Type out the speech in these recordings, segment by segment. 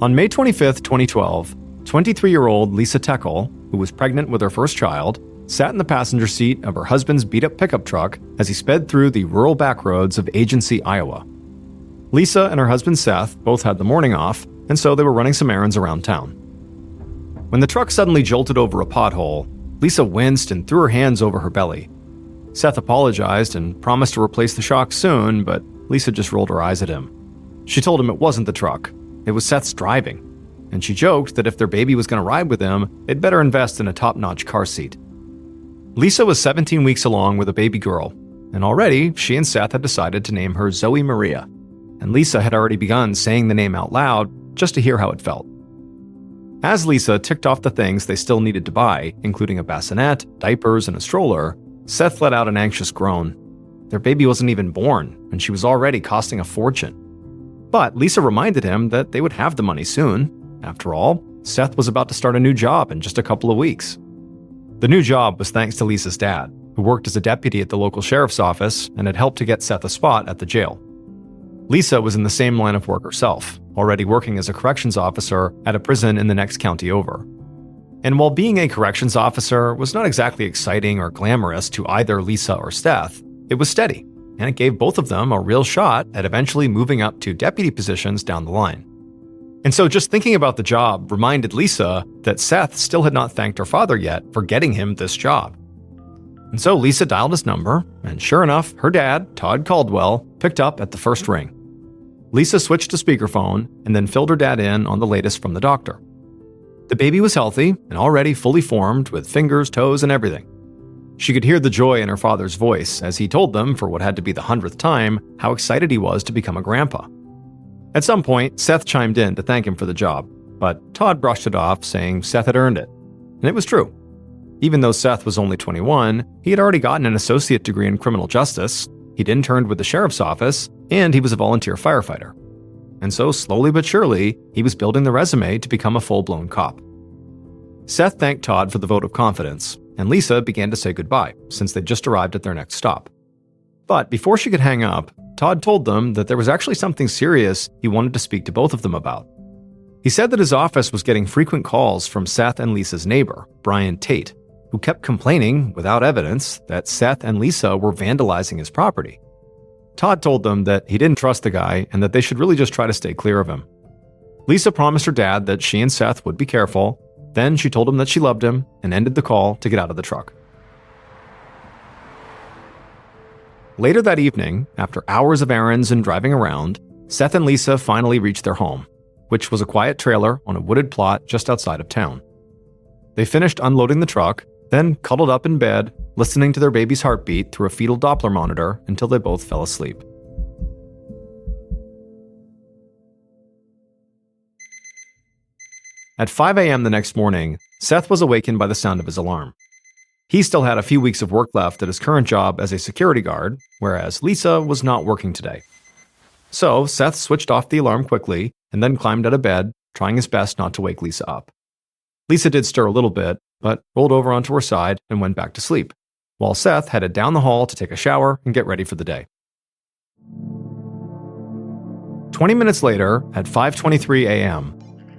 On May 25, 2012, 23-year-old Lisa Teckel, who was pregnant with her first child, sat in the passenger seat of her husband's beat-up pickup truck as he sped through the rural backroads of Agency, Iowa. Lisa and her husband Seth both had the morning off, and so they were running some errands around town. When the truck suddenly jolted over a pothole, Lisa winced and threw her hands over her belly. Seth apologized and promised to replace the shocks soon, but Lisa just rolled her eyes at him. She told him it wasn't the truck, it was Seth's driving, and she joked that if their baby was going to ride with him, they'd better invest in a top-notch car seat. Lisa was 17 weeks along with a baby girl, and already she and Seth had decided to name her Zoe Maria, and Lisa had already begun saying the name out loud just to hear how it felt. As Lisa ticked off the things they still needed to buy, including a bassinet, diapers, and a stroller, Seth let out an anxious groan. Their baby wasn't even born, and she was already costing a fortune. But Lisa reminded him that they would have the money soon. After all, Seth was about to start a new job in just a couple of weeks. The new job was thanks to Lisa's dad, who worked as a deputy at the local sheriff's office and had helped to get Seth a spot at the jail. Lisa was in the same line of work herself, already working as a corrections officer at a prison in the next county over. And while being a corrections officer was not exactly exciting or glamorous to either Lisa or Seth, it was steady, and it gave both of them a real shot at eventually moving up to deputy positions down the line. And so just thinking about the job reminded Lisa that Seth still had not thanked her father yet for getting him this job. And so Lisa dialed his number, and sure enough, her dad, Todd Caldwell, picked up at the first ring. Lisa switched to speakerphone and then filled her dad in on the latest from the doctor. The baby was healthy and already fully formed with fingers, toes, and everything. She could hear the joy in her father's voice as he told them, for what had to be the 100th time, how excited he was to become a grandpa. At some point, Seth chimed in to thank him for the job, but Todd brushed it off, saying Seth had earned it. And it was true. Even though Seth was only 21, he had already gotten an associate degree in criminal justice, he'd interned with the sheriff's office, and he was a volunteer firefighter. And so, slowly but surely, he was building the resume to become a full-blown cop. Seth thanked Todd for the vote of confidence, and Lisa began to say goodbye, since they'd just arrived at their next stop. But before she could hang up, Todd told them that there was actually something serious he wanted to speak to both of them about. He said that his office was getting frequent calls from Seth and Lisa's neighbor, Brian Tate, who kept complaining, without evidence, that Seth and Lisa were vandalizing his property. Todd told them that he didn't trust the guy and that they should really just try to stay clear of him. Lisa promised her dad that she and Seth would be careful. Then she told him that she loved him and ended the call to get out of the truck. Later that evening, after hours of errands and driving around, Seth and Lisa finally reached their home, which was a quiet trailer on a wooded plot just outside of town. They finished unloading the truck, then cuddled up in bed, listening to their baby's heartbeat through a fetal Doppler monitor until they both fell asleep. At 5 a.m. the next morning, Seth was awakened by the sound of his alarm. He still had a few weeks of work left at his current job as a security guard, whereas Lisa was not working today. So Seth switched off the alarm quickly and then climbed out of bed, trying his best not to wake Lisa up. Lisa did stir a little bit, but rolled over onto her side and went back to sleep, while Seth headed down the hall to take a shower and get ready for the day. 20 minutes later, at 5:23 a.m.,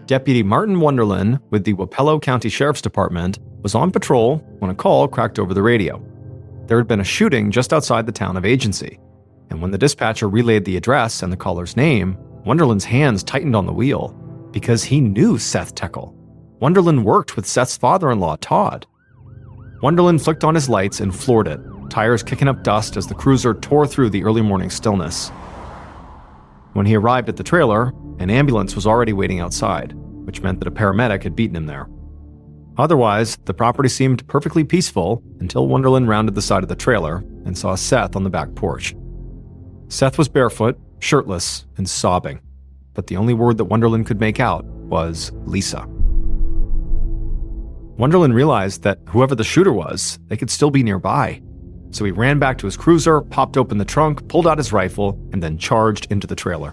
Deputy Martin Wonderland with the Wapello County Sheriff's Department was on patrol when a call cracked over the radio. There had been a shooting just outside the town of Agency, and when the dispatcher relayed the address and the caller's name, Wonderland's hands tightened on the wheel because he knew Seth Teckel. Wonderland worked with Seth's father-in-law, Todd. Wonderland flicked on his lights and floored it, tires kicking up dust as the cruiser tore through the early morning stillness. When he arrived at the trailer, an ambulance was already waiting outside, which meant that a paramedic had beaten him there. Otherwise, the property seemed perfectly peaceful until Wonderland rounded the side of the trailer and saw Seth on the back porch. Seth was barefoot, shirtless, and sobbing, but the only word that Wonderland could make out was Lisa. Wonderland realized that whoever the shooter was, they could still be nearby. So he ran back to his cruiser, popped open the trunk, pulled out his rifle, and then charged into the trailer.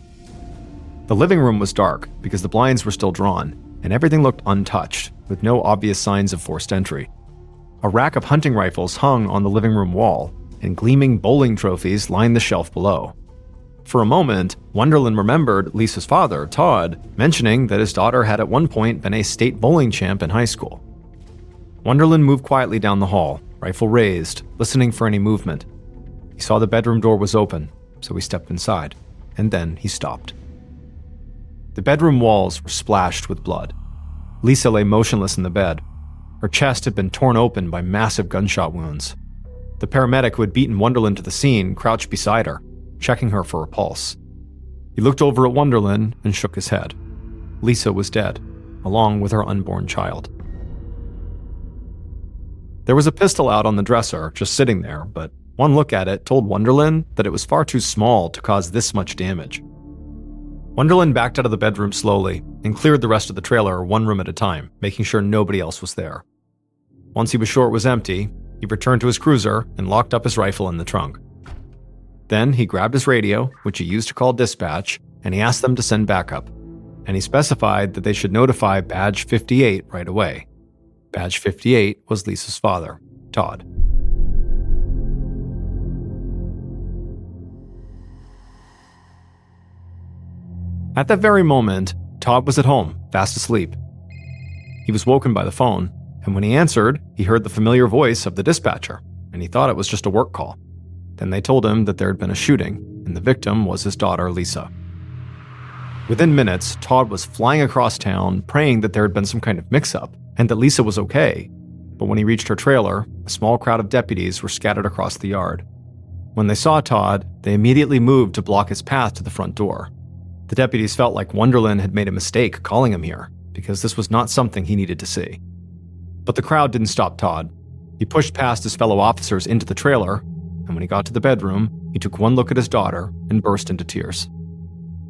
The living room was dark because the blinds were still drawn, and everything looked untouched, with no obvious signs of forced entry. A rack of hunting rifles hung on the living room wall, and gleaming bowling trophies lined the shelf below. For a moment, Wonderland remembered Lisa's father, Todd, mentioning that his daughter had at one point been a state bowling champ in high school. Wonderland moved quietly down the hall, rifle raised, listening for any movement. He saw the bedroom door was open, so he stepped inside, and then he stopped. The bedroom walls were splashed with blood. Lisa lay motionless in the bed. Her chest had been torn open by massive gunshot wounds. The paramedic who had beaten Wonderland to the scene crouched beside her, checking her for a pulse. He looked over at Wonderland and shook his head. Lisa was dead, along with her unborn child. There was a pistol out on the dresser, just sitting there, but one look at it told Wonderland that it was far too small to cause this much damage. Wonderland backed out of the bedroom slowly and cleared the rest of the trailer one room at a time, making sure nobody else was there. Once he was sure it was empty, he returned to his cruiser and locked up his rifle in the trunk. Then he grabbed his radio, which he used to call dispatch, and he asked them to send backup. And he specified that they should notify Badge 58 right away. Badge 58 was Lisa's father, Todd. At that very moment, Todd was at home, fast asleep. He was woken by the phone, and when he answered, he heard the familiar voice of the dispatcher, and he thought it was just a work call. Then they told him that there had been a shooting, and the victim was his daughter, Lisa. Within minutes, Todd was flying across town, praying that there had been some kind of mix-up, and that Lisa was okay. But when he reached her trailer, a small crowd of deputies were scattered across the yard. When they saw Todd, they immediately moved to block his path to the front door. The deputies felt like Wonderland had made a mistake calling him here, because this was not something he needed to see. But the crowd didn't stop Todd. He pushed past his fellow officers into the trailer, and when he got to the bedroom, he took one look at his daughter and burst into tears.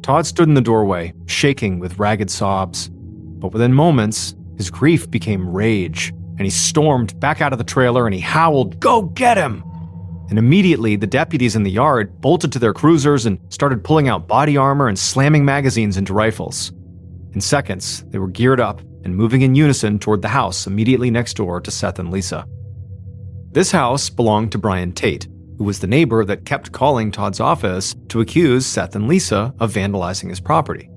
Todd stood in the doorway, shaking with ragged sobs. But within moments, his grief became rage, and he stormed back out of the trailer and he howled, "Go get him!" And immediately, the deputies in the yard bolted to their cruisers and started pulling out body armor and slamming magazines into rifles. In seconds, they were geared up and moving in unison toward the house immediately next door to Seth and Lisa. This house belonged to Brian Tate, who was the neighbor that kept calling Todd's office to accuse Seth and Lisa of vandalizing his property.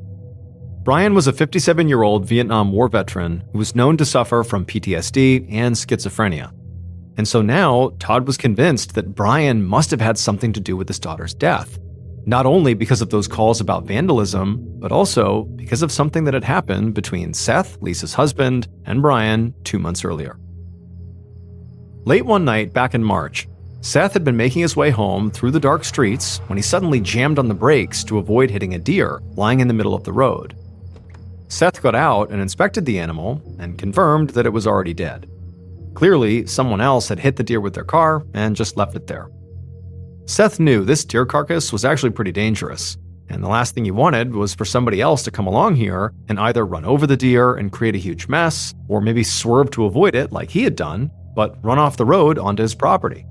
Brian was a 57-year-old Vietnam War veteran who was known to suffer from PTSD and schizophrenia. And so now, Todd was convinced that Brian must have had something to do with his daughter's death, not only because of those calls about vandalism, but also because of something that had happened between Seth, Lisa's husband, and Brian 2 months earlier. Late one night back in March, Seth had been making his way home through the dark streets when he suddenly jammed on the brakes to avoid hitting a deer lying in the middle of the road. Seth got out and inspected the animal and confirmed that it was already dead. Clearly, someone else had hit the deer with their car and just left it there. Seth knew this deer carcass was actually pretty dangerous, and the last thing he wanted was for somebody else to come along here and either run over the deer and create a huge mess, or maybe swerve to avoid it like he had done, but run off the road onto his property.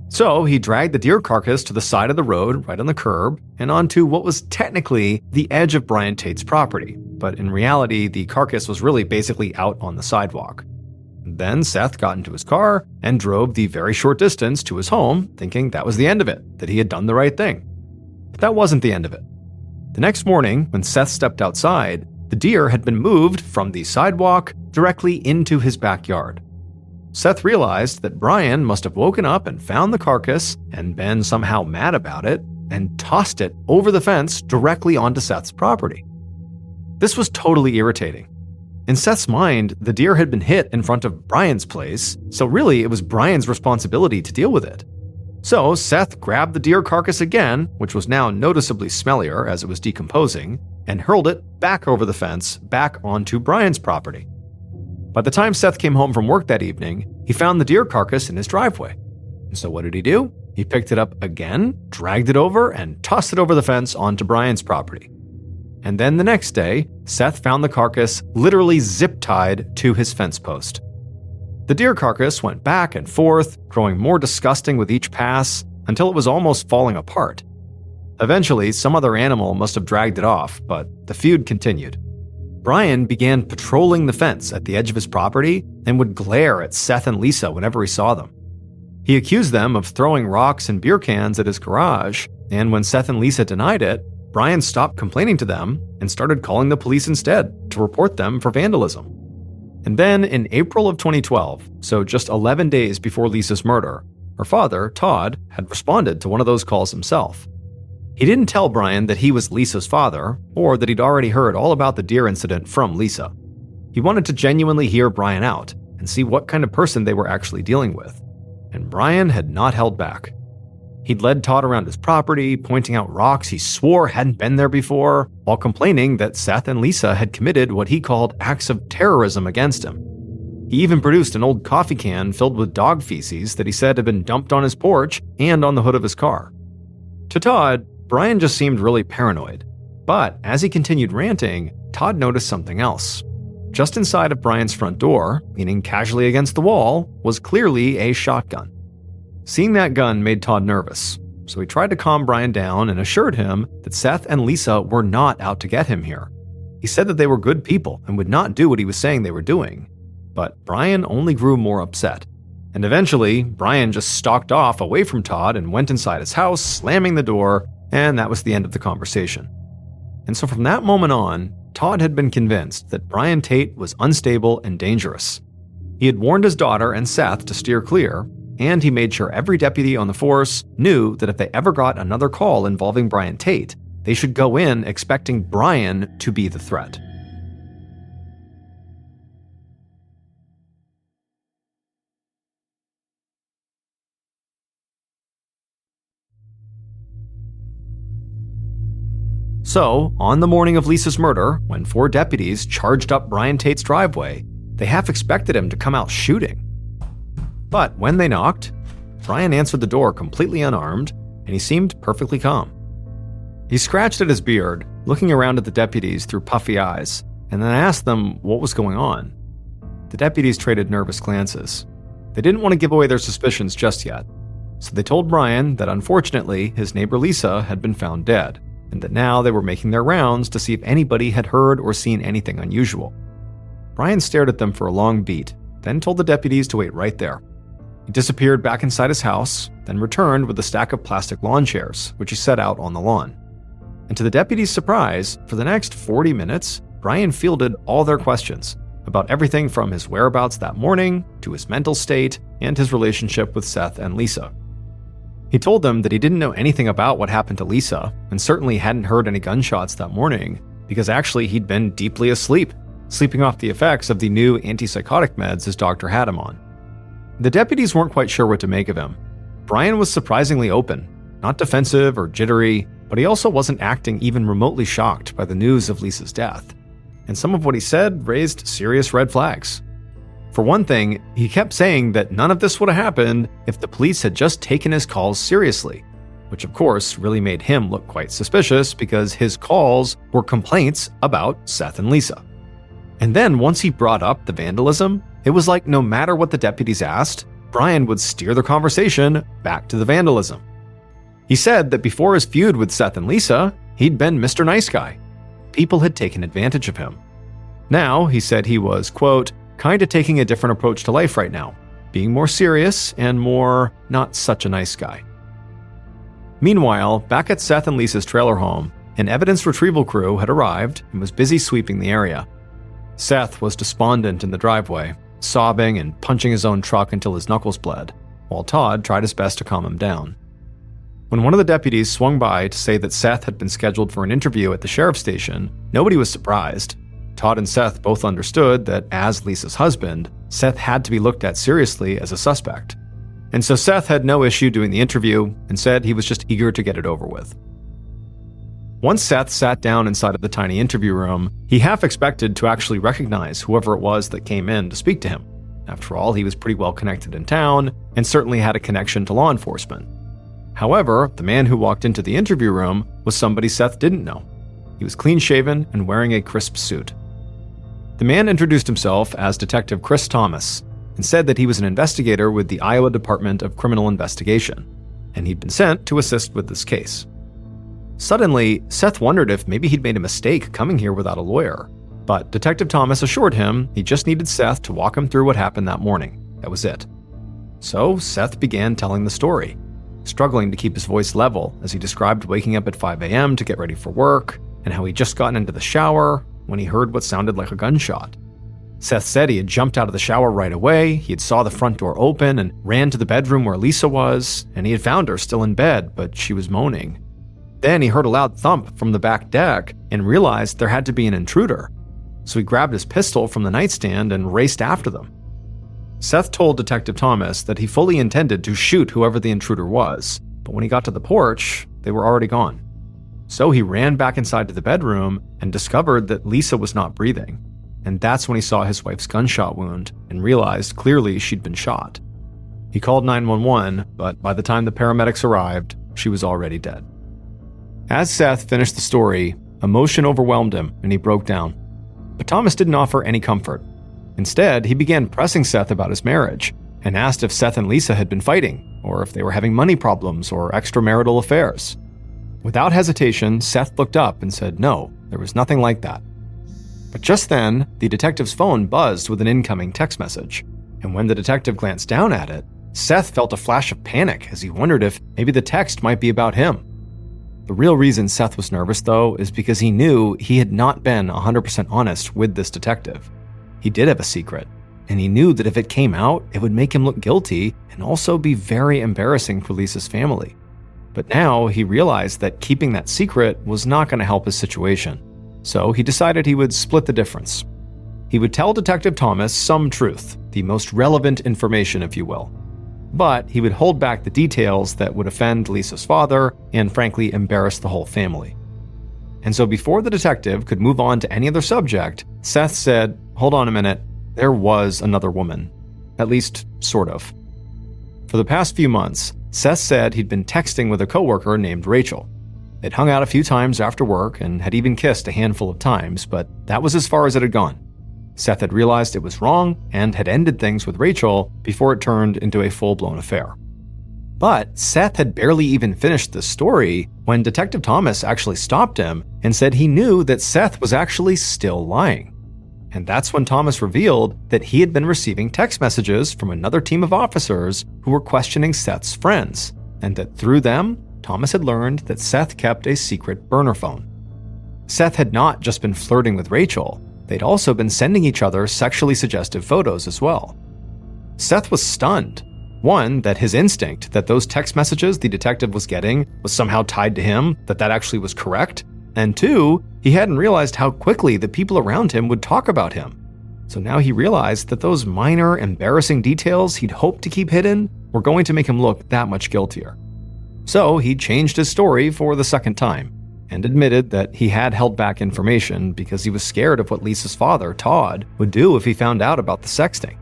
So he dragged the deer carcass to the side of the road right on the curb and onto what was technically the edge of Brian Tate's property, but in reality, the carcass was really basically out on the sidewalk. Then Seth got into his car and drove the very short distance to his home, thinking that was the end of it, that he had done the right thing. But that wasn't the end of it. The next morning, when Seth stepped outside, the deer had been moved from the sidewalk directly into his backyard. Seth realized that Brian must have woken up and found the carcass and been somehow mad about it and tossed it over the fence directly onto Seth's property. This was totally irritating. In Seth's mind, the deer had been hit in front of Brian's place, so really it was Brian's responsibility to deal with it. So Seth grabbed the deer carcass again, which was now noticeably smellier as it was decomposing, and hurled it back over the fence, back onto Brian's property. By the time Seth came home from work that evening, he found the deer carcass in his driveway. And so what did he do? He picked it up again, dragged it over, and tossed it over the fence onto Brian's property. And then the next day, Seth found the carcass literally zip-tied to his fence post. The deer carcass went back and forth, growing more disgusting with each pass, until it was almost falling apart. Eventually, some other animal must have dragged it off, but the feud continued. Brian began patrolling the fence at the edge of his property and would glare at Seth and Lisa whenever he saw them. He accused them of throwing rocks and beer cans at his garage, and when Seth and Lisa denied it, Brian stopped complaining to them and started calling the police instead to report them for vandalism. And then in April of 2012, so just 11 days before Lisa's murder, her father, Todd, had responded to one of those calls himself. He didn't tell Brian that he was Lisa's father, or that he'd already heard all about the deer incident from Lisa. He wanted to genuinely hear Brian out and see what kind of person they were actually dealing with. And Brian had not held back. He'd led Todd around his property, pointing out rocks he swore hadn't been there before, while complaining that Seth and Lisa had committed what he called acts of terrorism against him. He even produced an old coffee can filled with dog feces that he said had been dumped on his porch and on the hood of his car. To Todd, Brian just seemed really paranoid. But as he continued ranting, Todd noticed something else. Just inside of Brian's front door, leaning casually against the wall, was clearly a shotgun. Seeing that gun made Todd nervous, so he tried to calm Brian down and assured him that Seth and Lisa were not out to get him here. He said that they were good people and would not do what he was saying they were doing. But Brian only grew more upset. And eventually, Brian just stalked off away from Todd and went inside his house, slamming the door, and that was the end of the conversation. And so from that moment on, Todd had been convinced that Brian Tate was unstable and dangerous. He had warned his daughter and Seth to steer clear, and he made sure every deputy on the force knew that if they ever got another call involving Brian Tate, they should go in expecting Brian to be the threat. So, on the morning of Lisa's murder, when 4 deputies charged up Brian Tate's driveway, they half expected him to come out shooting. But when they knocked, Brian answered the door completely unarmed, and he seemed perfectly calm. He scratched at his beard, looking around at the deputies through puffy eyes, and then asked them what was going on. The deputies traded nervous glances. They didn't want to give away their suspicions just yet, so they told Brian that unfortunately his neighbor Lisa had been found dead, and that now they were making their rounds to see if anybody had heard or seen anything unusual. Brian stared at them for a long beat, then told the deputies to wait right there. He disappeared back inside his house, then returned with a stack of plastic lawn chairs, which he set out on the lawn. And to the deputies' surprise, for the next 40 minutes, Brian fielded all their questions about everything from his whereabouts that morning to his mental state and his relationship with Seth and Lisa. He told them that he didn't know anything about what happened to Lisa and certainly hadn't heard any gunshots that morning because actually he'd been deeply asleep, sleeping off the effects of the new antipsychotic meds his doctor had him on. The deputies weren't quite sure what to make of him. Brian was surprisingly open, not defensive or jittery, but he also wasn't acting even remotely shocked by the news of Lisa's death. And some of what he said raised serious red flags. For one thing, he kept saying that none of this would have happened if the police had just taken his calls seriously, which of course really made him look quite suspicious because his calls were complaints about Seth and Lisa. And then once he brought up the vandalism, it was like no matter what the deputies asked, Brian would steer the conversation back to the vandalism. He said that before his feud with Seth and Lisa, he'd been Mr. Nice Guy. People had taken advantage of him. Now, he said he was, quote, kind of taking a different approach to life right now, being more serious and more not such a nice guy. Meanwhile, back at Seth and Lisa's trailer home, an evidence retrieval crew had arrived and was busy sweeping the area. Seth was despondent in the driveway, sobbing and punching his own truck until his knuckles bled, while Todd tried his best to calm him down. When one of the deputies swung by to say that Seth had been scheduled for an interview at the sheriff's station, nobody was surprised. Todd and Seth both understood that as Lisa's husband, Seth had to be looked at seriously as a suspect. And so Seth had no issue doing the interview and said he was just eager to get it over with. Once Seth sat down inside of the tiny interview room, he half expected to actually recognize whoever it was that came in to speak to him. After all, he was pretty well connected in town and certainly had a connection to law enforcement. However, the man who walked into the interview room was somebody Seth didn't know. He was clean-shaven and wearing a crisp suit. The man introduced himself as Detective Chris Thomas and said that he was an investigator with the Iowa Department of Criminal Investigation, and he'd been sent to assist with this case. Suddenly, Seth wondered if maybe he'd made a mistake coming here without a lawyer, but Detective Thomas assured him he just needed Seth to walk him through what happened that morning. That was it. So Seth began telling the story. struggling to keep his voice level as he described waking up at 5 a.m. to get ready for work, and how he'd just gotten into the shower when he heard what sounded like a gunshot. Seth said he had jumped out of the shower right away, he had saw the front door open and ran to the bedroom where Lisa was, and he had found her still in bed, but she was moaning. Then he heard a loud thump from the back deck and realized there had to be an intruder. So he grabbed his pistol from the nightstand and raced after them. Seth told Detective Thomas that he fully intended to shoot whoever the intruder was, but when he got to the porch, they were already gone. So he ran back inside to the bedroom and discovered that Lisa was not breathing. And that's when he saw his wife's gunshot wound and realized clearly she'd been shot. He called 911, but by the time the paramedics arrived, she was already dead. As Seth finished the story, emotion overwhelmed him and he broke down. But Thomas didn't offer any comfort. Instead, he began pressing Seth about his marriage and asked if Seth and Lisa had been fighting, or if they were having money problems or extramarital affairs. Without hesitation, Seth looked up and said no, there was nothing like that. But just then, the detective's phone buzzed with an incoming text message, and when the detective glanced down at it, Seth felt a flash of panic as he wondered if maybe the text might be about him. The real reason Seth was nervous, though, is because he knew he had not been 100% honest with this detective. He did have a secret, and he knew that if it came out, it would make him look guilty and also be very embarrassing for Lisa's family. But now he realized that keeping that secret was not going to help his situation. So he decided he would split the difference. He would tell Detective Thomas some truth, the most relevant information, if you will. But he would hold back the details that would offend Lisa's father and frankly embarrass the whole family. And so before the detective could move on to any other subject, Seth said, "Hold on a minute, there was another woman. At least, sort of." For the past few months, Seth said he'd been texting with a coworker named Rachel. They'd hung out a few times after work and had even kissed a handful of times, but that was as far as it had gone. Seth had realized it was wrong and had ended things with Rachel before it turned into a full-blown affair. But Seth had barely even finished the story when Detective Thomas actually stopped him and said he knew that Seth was actually still lying. And that's when Thomas revealed that he had been receiving text messages from another team of officers who were questioning Seth's friends, and that through them, Thomas had learned that Seth kept a secret burner phone. Seth had not just been flirting with Rachel, they'd also been sending each other sexually suggestive photos as well. Seth was stunned. One, that his instinct that those text messages the detective was getting was somehow tied to him, that actually was correct. And two, he hadn't realized how quickly the people around him would talk about him. So now he realized that those minor, embarrassing details he'd hoped to keep hidden were going to make him look that much guiltier. So he changed his story for the second time and admitted that he had held back information because he was scared of what Lisa's father, Todd, would do if he found out about the sexting.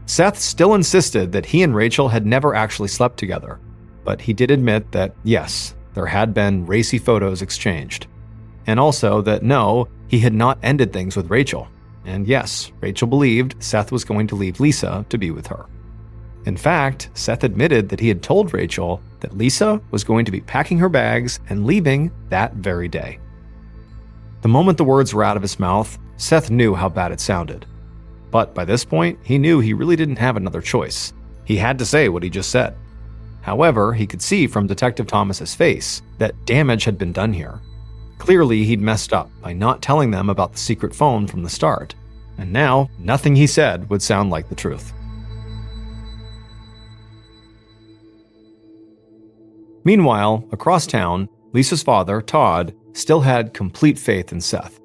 Seth still insisted that he and Rachel had never actually slept together, but he did admit that, yes, there had been racy photos exchanged. And also that no, he had not ended things with Rachel. And yes, Rachel believed Seth was going to leave Lisa to be with her. In fact, Seth admitted that he had told Rachel that Lisa was going to be packing her bags and leaving that very day. The moment the words were out of his mouth, Seth knew how bad it sounded. But by this point, he knew he really didn't have another choice. He had to say what he just said. However, he could see from Detective Thomas's face that damage had been done here. Clearly, he'd messed up by not telling them about the secret phone from the start. And now, nothing he said would sound like the truth. Meanwhile, across town, Lisa's father, Todd, still had complete faith in Seth.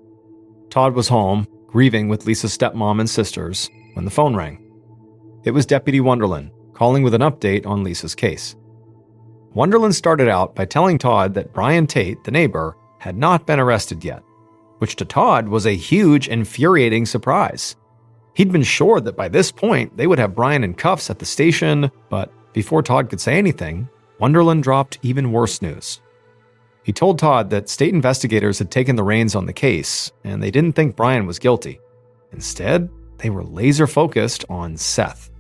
Todd was home, grieving with Lisa's stepmom and sisters, when the phone rang. It was Deputy Wonderland, calling with an update on Lisa's case. Wonderland started out by telling Todd that Brian Tate, the neighbor, had not been arrested yet, which to Todd was a huge, infuriating surprise. He'd been sure that by this point they would have Brian in cuffs at the station, but before Todd could say anything, Wonderland dropped even worse news. He told Todd that state investigators had taken the reins on the case, and they didn't think Brian was guilty. Instead, they were laser-focused on Seth.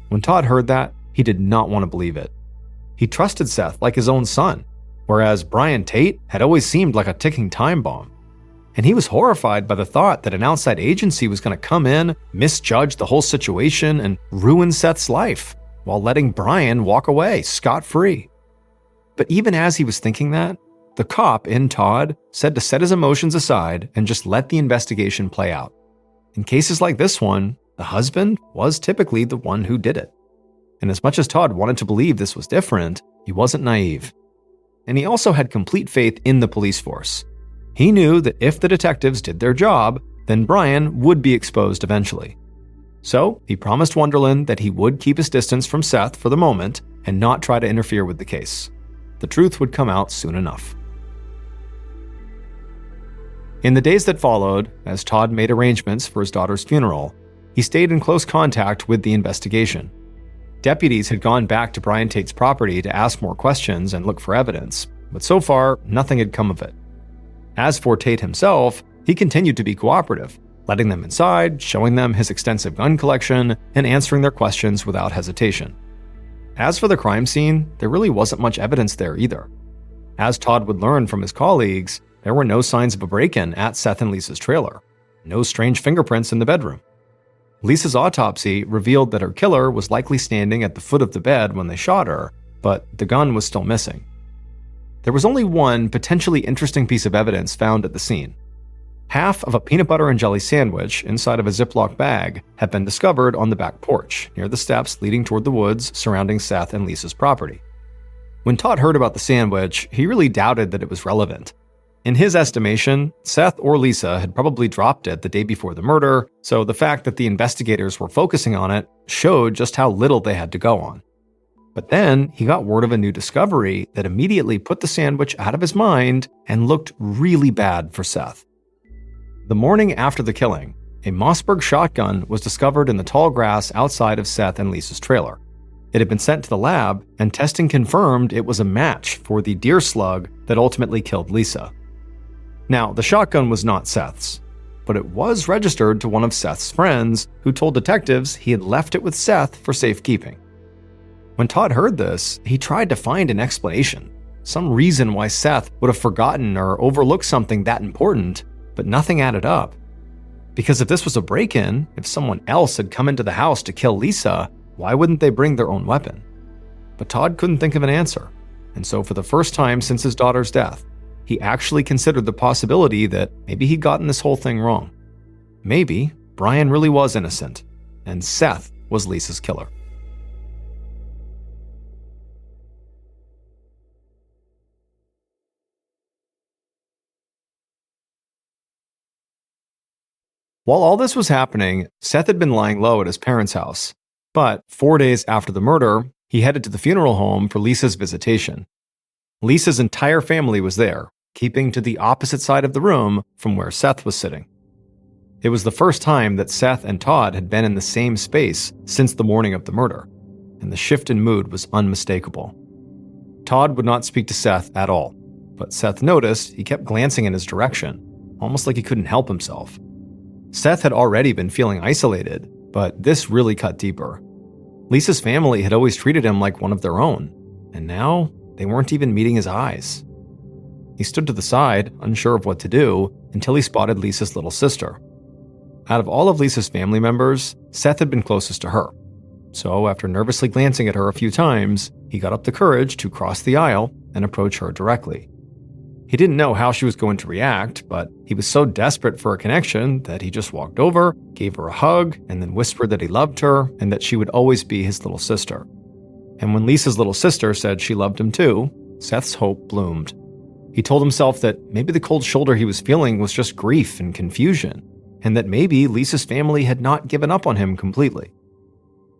When Todd heard that, he did not want to believe it. He trusted Seth like his own son, whereas Brian Tate had always seemed like a ticking time bomb. And he was horrified by the thought that an outside agency was going to come in, misjudge the whole situation, and ruin Seth's life. while letting Brian walk away scot-free. But even as he was thinking that, the cop in Todd said to set his emotions aside and just let the investigation play out. In cases like this one, the husband was typically the one who did it. And as much as Todd wanted to believe this was different, he wasn't naive. And he also had complete faith in the police force. He knew that if the detectives did their job, then Brian would be exposed eventually. So he promised Wonderland that he would keep his distance from Seth for the moment and not try to interfere with the case. The truth would come out soon enough. In the days that followed, as Todd made arrangements for his daughter's funeral, he stayed in close contact with the investigation. Deputies had gone back to Brian Tate's property to ask more questions and look for evidence, but so far, nothing had come of it. As for Tate himself, he continued to be cooperative, letting them inside, showing them his extensive gun collection, and answering their questions without hesitation. As for the crime scene, there really wasn't much evidence there either. As Todd would learn from his colleagues, there were no signs of a break-in at Seth and Lisa's trailer, no strange fingerprints in the bedroom. Lisa's autopsy revealed that her killer was likely standing at the foot of the bed when they shot her, but the gun was still missing. There was only one potentially interesting piece of evidence found at the scene. Half of a peanut butter and jelly sandwich inside of a Ziploc bag had been discovered on the back porch, near the steps leading toward the woods surrounding Seth and Lisa's property. When Todd heard about the sandwich, he really doubted that it was relevant. In his estimation, Seth or Lisa had probably dropped it the day before the murder, so the fact that the investigators were focusing on it showed just how little they had to go on. But then he got word of a new discovery that immediately put the sandwich out of his mind and looked really bad for Seth. The morning after the killing, a Mossberg shotgun was discovered in the tall grass outside of Seth and Lisa's trailer. It had been sent to the lab, and testing confirmed it was a match for the deer slug that ultimately killed Lisa. Now, the shotgun was not Seth's, but it was registered to one of Seth's friends who told detectives he had left it with Seth for safekeeping. When Todd heard this, he tried to find an explanation, some reason why Seth would have forgotten or overlooked something that important, but nothing added up. Because if this was a break-in, if someone else had come into the house to kill Lisa, why wouldn't they bring their own weapon? But Todd couldn't think of an answer, and so for the first time since his daughter's death, he actually considered the possibility that maybe he'd gotten this whole thing wrong. Maybe Brian really was innocent, and Seth was Lisa's killer. While all this was happening, Seth had been lying low at his parents' house. But 4 days after the murder, he headed to the funeral home for Lisa's visitation. Lisa's entire family was there, keeping to the opposite side of the room from where Seth was sitting. It was the first time that Seth and Todd had been in the same space since the morning of the murder, and the shift in mood was unmistakable. Todd would not speak to Seth at all, but Seth noticed he kept glancing in his direction, almost like he couldn't help himself. Seth had already been feeling isolated, but this really cut deeper. Lisa's family had always treated him like one of their own, and now they weren't even meeting his eyes. He stood to the side, unsure of what to do, until he spotted Lisa's little sister. Out of all of Lisa's family members, Seth had been closest to her. So after nervously glancing at her a few times, he got up the courage to cross the aisle and approach her directly. He didn't know how she was going to react, but he was so desperate for a connection that he just walked over, gave her a hug, and then whispered that he loved her and that she would always be his little sister. And when Lisa's little sister said she loved him too, Seth's hope bloomed. He told himself that maybe the cold shoulder he was feeling was just grief and confusion, and that maybe Lisa's family had not given up on him completely.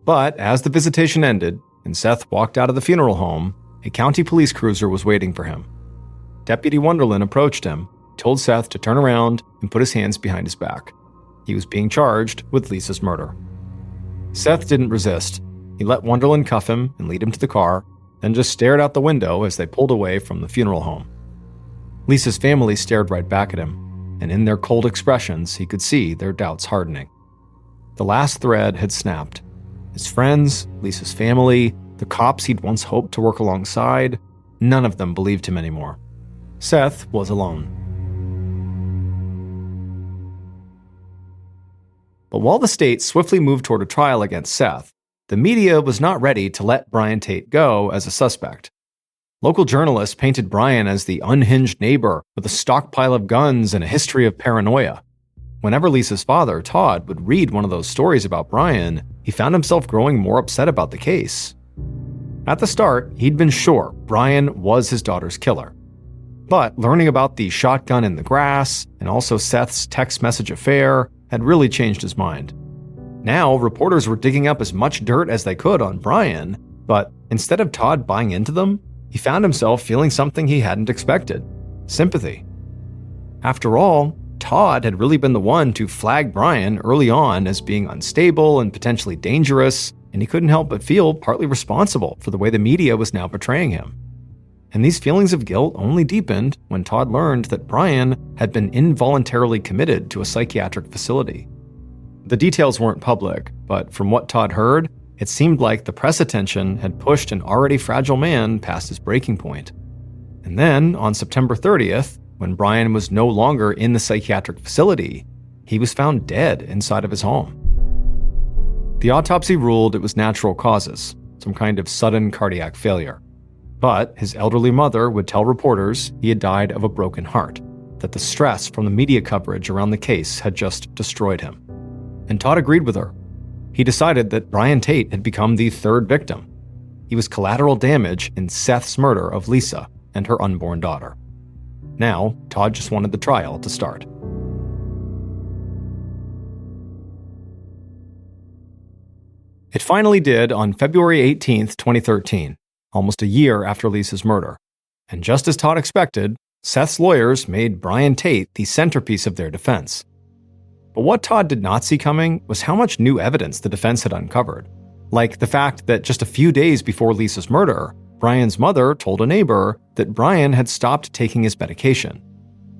But as the visitation ended and Seth walked out of the funeral home, a county police cruiser was waiting for him. Deputy Wonderland approached him, told Seth to turn around and put his hands behind his back. He was being charged with Lisa's murder. Seth didn't resist. He let Wonderland cuff him and lead him to the car, then just stared out the window as they pulled away from the funeral home. Lisa's family stared right back at him, and in their cold expressions, he could see their doubts hardening. The last thread had snapped. His friends, Lisa's family, the cops he'd once hoped to work alongside, none of them believed him anymore. Seth was alone. But while the state swiftly moved toward a trial against Seth, the media was not ready to let Brian Tate go as a suspect. Local journalists painted Brian as the unhinged neighbor with a stockpile of guns and a history of paranoia. Whenever Lisa's father, Todd, would read one of those stories about Brian, he found himself growing more upset about the case. At the start, he'd been sure Brian was his daughter's killer. But learning about the shotgun in the grass and also Seth's text message affair had really changed his mind. Now, reporters were digging up as much dirt as they could on Brian, but instead of Todd buying into them, he found himself feeling something he hadn't expected: sympathy. After all, Todd had really been the one to flag Brian early on as being unstable and potentially dangerous, and he couldn't help but feel partly responsible for the way the media was now portraying him. And these feelings of guilt only deepened when Todd learned that Brian had been involuntarily committed to a psychiatric facility. The details weren't public, but from what Todd heard, it seemed like the press attention had pushed an already fragile man past his breaking point. And then, on September 30th, when Brian was no longer in the psychiatric facility, he was found dead inside of his home. The autopsy ruled it was natural causes, some kind of sudden cardiac failure. But his elderly mother would tell reporters he had died of a broken heart, that the stress from the media coverage around the case had just destroyed him. And Todd agreed with her. He decided that Brian Tate had become the third victim. He was collateral damage in Seth's murder of Lisa and her unborn daughter. Now, Todd just wanted the trial to start. It finally did on February 18, 2013, almost a year after Lisa's murder. And just as Todd expected, Seth's lawyers made Brian Tate the centerpiece of their defense. But what Todd did not see coming was how much new evidence the defense had uncovered. Like the fact that just a few days before Lisa's murder, Brian's mother told a neighbor that Brian had stopped taking his medication.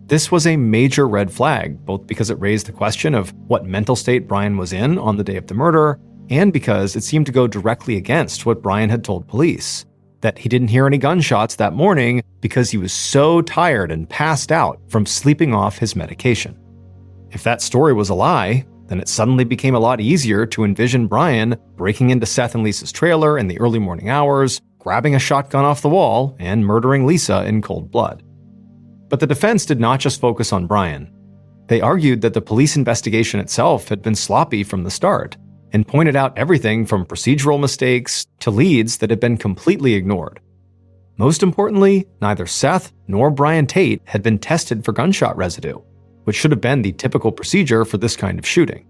This was a major red flag, both because it raised the question of what mental state Brian was in on the day of the murder, and because it seemed to go directly against what Brian had told police, that he didn't hear any gunshots that morning because he was so tired and passed out from sleeping off his medication. If that story was a lie, then it suddenly became a lot easier to envision Brian breaking into Seth and Lisa's trailer in the early morning hours, grabbing a shotgun off the wall, and murdering Lisa in cold blood. But the defense did not just focus on Brian. They argued that the police investigation itself had been sloppy from the start, and pointed out everything from procedural mistakes to leads that had been completely ignored. Most importantly, neither Seth nor Brian Tate had been tested for gunshot residue, which should have been the typical procedure for this kind of shooting.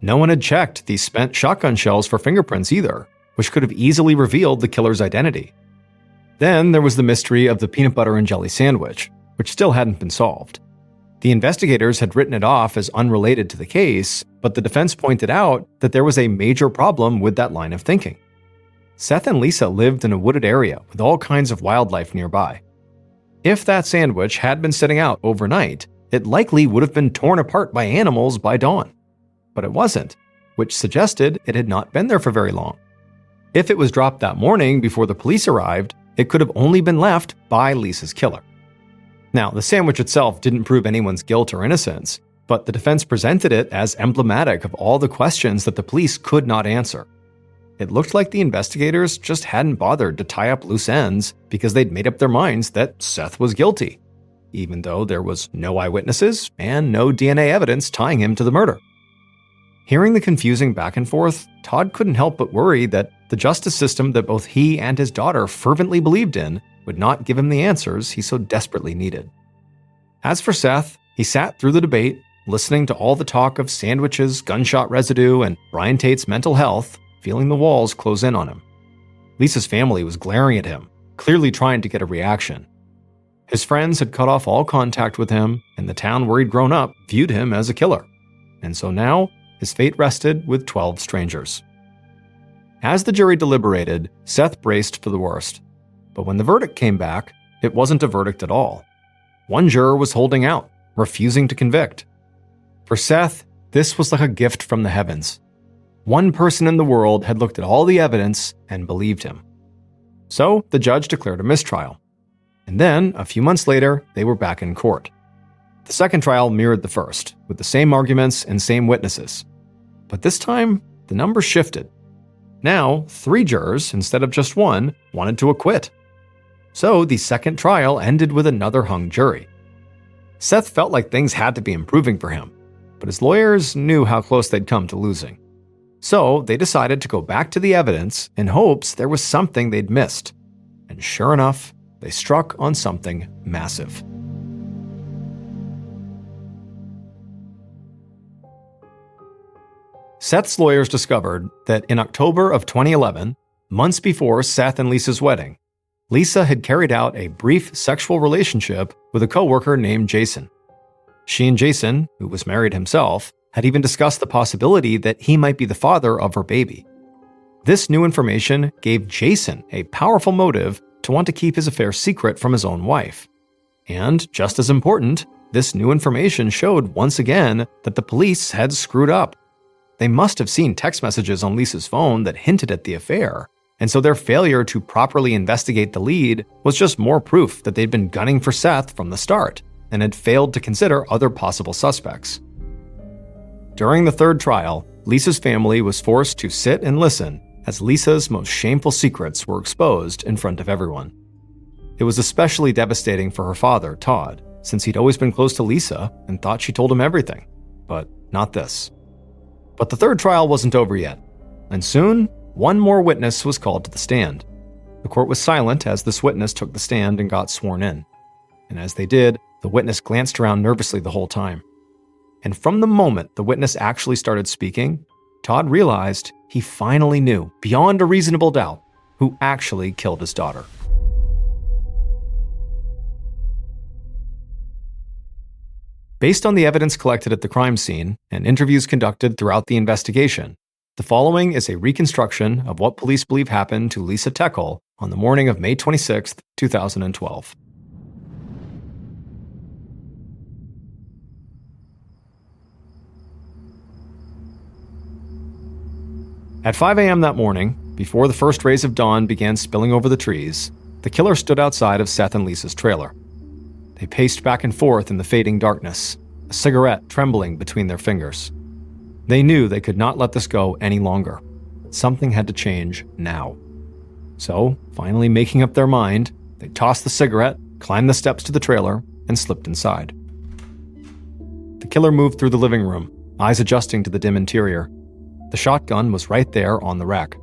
No one had checked the spent shotgun shells for fingerprints either, which could have easily revealed the killer's identity. Then there was the mystery of the peanut butter and jelly sandwich, which still hadn't been solved. The investigators had written it off as unrelated to the case, but the defense pointed out that there was a major problem with that line of thinking. Seth and Lisa lived in a wooded area with all kinds of wildlife nearby. If that sandwich had been sitting out overnight, it likely would have been torn apart by animals by dawn. But it wasn't, which suggested it had not been there for very long. If it was dropped that morning before the police arrived, it could have only been left by Lisa's killer. Now, the sandwich itself didn't prove anyone's guilt or innocence, but the defense presented it as emblematic of all the questions that the police could not answer. It looked like the investigators just hadn't bothered to tie up loose ends because they'd made up their minds that Seth was guilty, even though there was no eyewitnesses and no DNA evidence tying him to the murder. Hearing the confusing back and forth, Todd couldn't help but worry that the justice system that both he and his daughter fervently believed in would not give him the answers he so desperately needed. As for Seth, he sat through the debate, listening to all the talk of sandwiches, gunshot residue, and Brian Tate's mental health, feeling the walls close in on him. Lisa's family was glaring at him, clearly trying to get a reaction. His friends had cut off all contact with him, and the town where he'd grown up viewed him as a killer. And so now, his fate rested with 12 strangers. As the jury deliberated, Seth braced for the worst. But when the verdict came back, it wasn't a verdict at all. One juror was holding out, refusing to convict. For Seth, this was like a gift from the heavens. One person in the world had looked at all the evidence and believed him. So the judge declared a mistrial. And then, a few months later, they were back in court. The second trial mirrored the first, with the same arguments and same witnesses. But this time, the numbers shifted. Now, 3 jurors, instead of just 1, wanted to acquit. So the second trial ended with another hung jury. Seth felt like things had to be improving for him, but his lawyers knew how close they'd come to losing. So they decided to go back to the evidence in hopes there was something they'd missed. And sure enough, they struck on something massive. Seth's lawyers discovered that in October of 2011, months before Seth and Lisa's wedding, Lisa had carried out a brief sexual relationship with a coworker named Jason. She and Jason, who was married himself, had even discussed the possibility that he might be the father of her baby. This new information gave Jason a powerful motive to want to keep his affair secret from his own wife. And, just as important, this new information showed once again that the police had screwed up. They must have seen text messages on Lisa's phone that hinted at the affair, and so their failure to properly investigate the lead was just more proof that they'd been gunning for Seth from the start and had failed to consider other possible suspects. During the third trial, Lisa's family was forced to sit and listen as Lisa's most shameful secrets were exposed in front of everyone. It was especially devastating for her father, Todd, since he'd always been close to Lisa and thought she told him everything, but not this. But the third trial wasn't over yet, and soon, one more witness was called to the stand. The court was silent as this witness took the stand and got sworn in. And as they did, the witness glanced around nervously the whole time. And from the moment the witness actually started speaking, Todd realized he finally knew, beyond a reasonable doubt, who actually killed his daughter. Based on the evidence collected at the crime scene and interviews conducted throughout the investigation, the following is a reconstruction of what police believe happened to Lisa Teckel on the morning of May 26, 2012. At 5 a.m. that morning, before the first rays of dawn began spilling over the trees, the killer stood outside of Seth and Lisa's trailer. They paced back and forth in the fading darkness, a cigarette trembling between their fingers. They knew they could not let this go any longer. Something had to change now. So, finally making up their mind, they tossed the cigarette, climbed the steps to the trailer, and slipped inside. The killer moved through the living room, eyes adjusting to the dim interior. The shotgun was right there on the rack.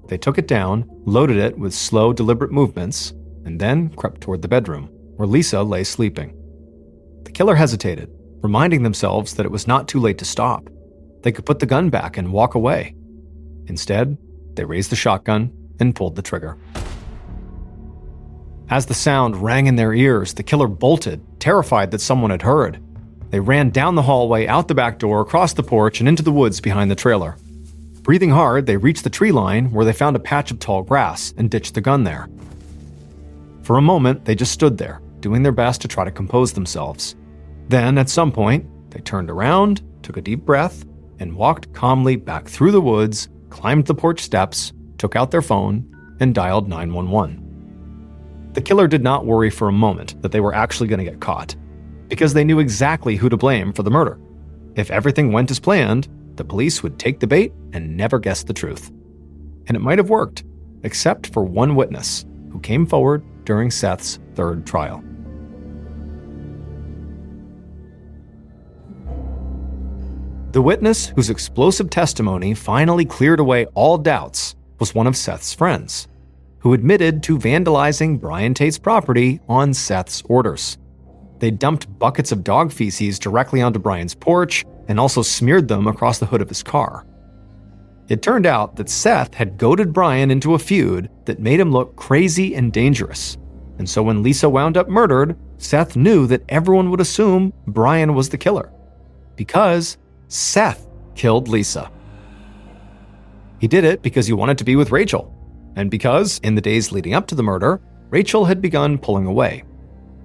They took it down, loaded it with slow, deliberate movements, and then crept toward the bedroom, where Lisa lay sleeping. The killer hesitated, reminding themselves that it was not too late to stop. They could put the gun back and walk away. Instead, they raised the shotgun and pulled the trigger. As the sound rang in their ears, the killer bolted, terrified that someone had heard. They ran down the hallway, out the back door, across the porch, and into the woods behind the trailer. Breathing hard, they reached the tree line where they found a patch of tall grass and ditched the gun there. For a moment, they just stood there, doing their best to try to compose themselves. Then, at some point, they turned around, took a deep breath, and walked calmly back through the woods, climbed the porch steps, took out their phone, and dialed 911. The killer did not worry for a moment that they were actually going to get caught, because they knew exactly who to blame for the murder. If everything went as planned, the police would take the bait and never guess the truth. And it might have worked, except for one witness who came forward during Seth's third trial. The witness whose explosive testimony finally cleared away all doubts was one of Seth's friends, who admitted to vandalizing Brian Tate's property on Seth's orders. They dumped buckets of dog feces directly onto Brian's porch and also smeared them across the hood of his car. It turned out that Seth had goaded Brian into a feud that made him look crazy and dangerous. And so when Lisa wound up murdered, Seth knew that everyone would assume Brian was the killer, because Seth killed Lisa. He did it because he wanted to be with Rachel, and because, in the days leading up to the murder, Rachel had begun pulling away.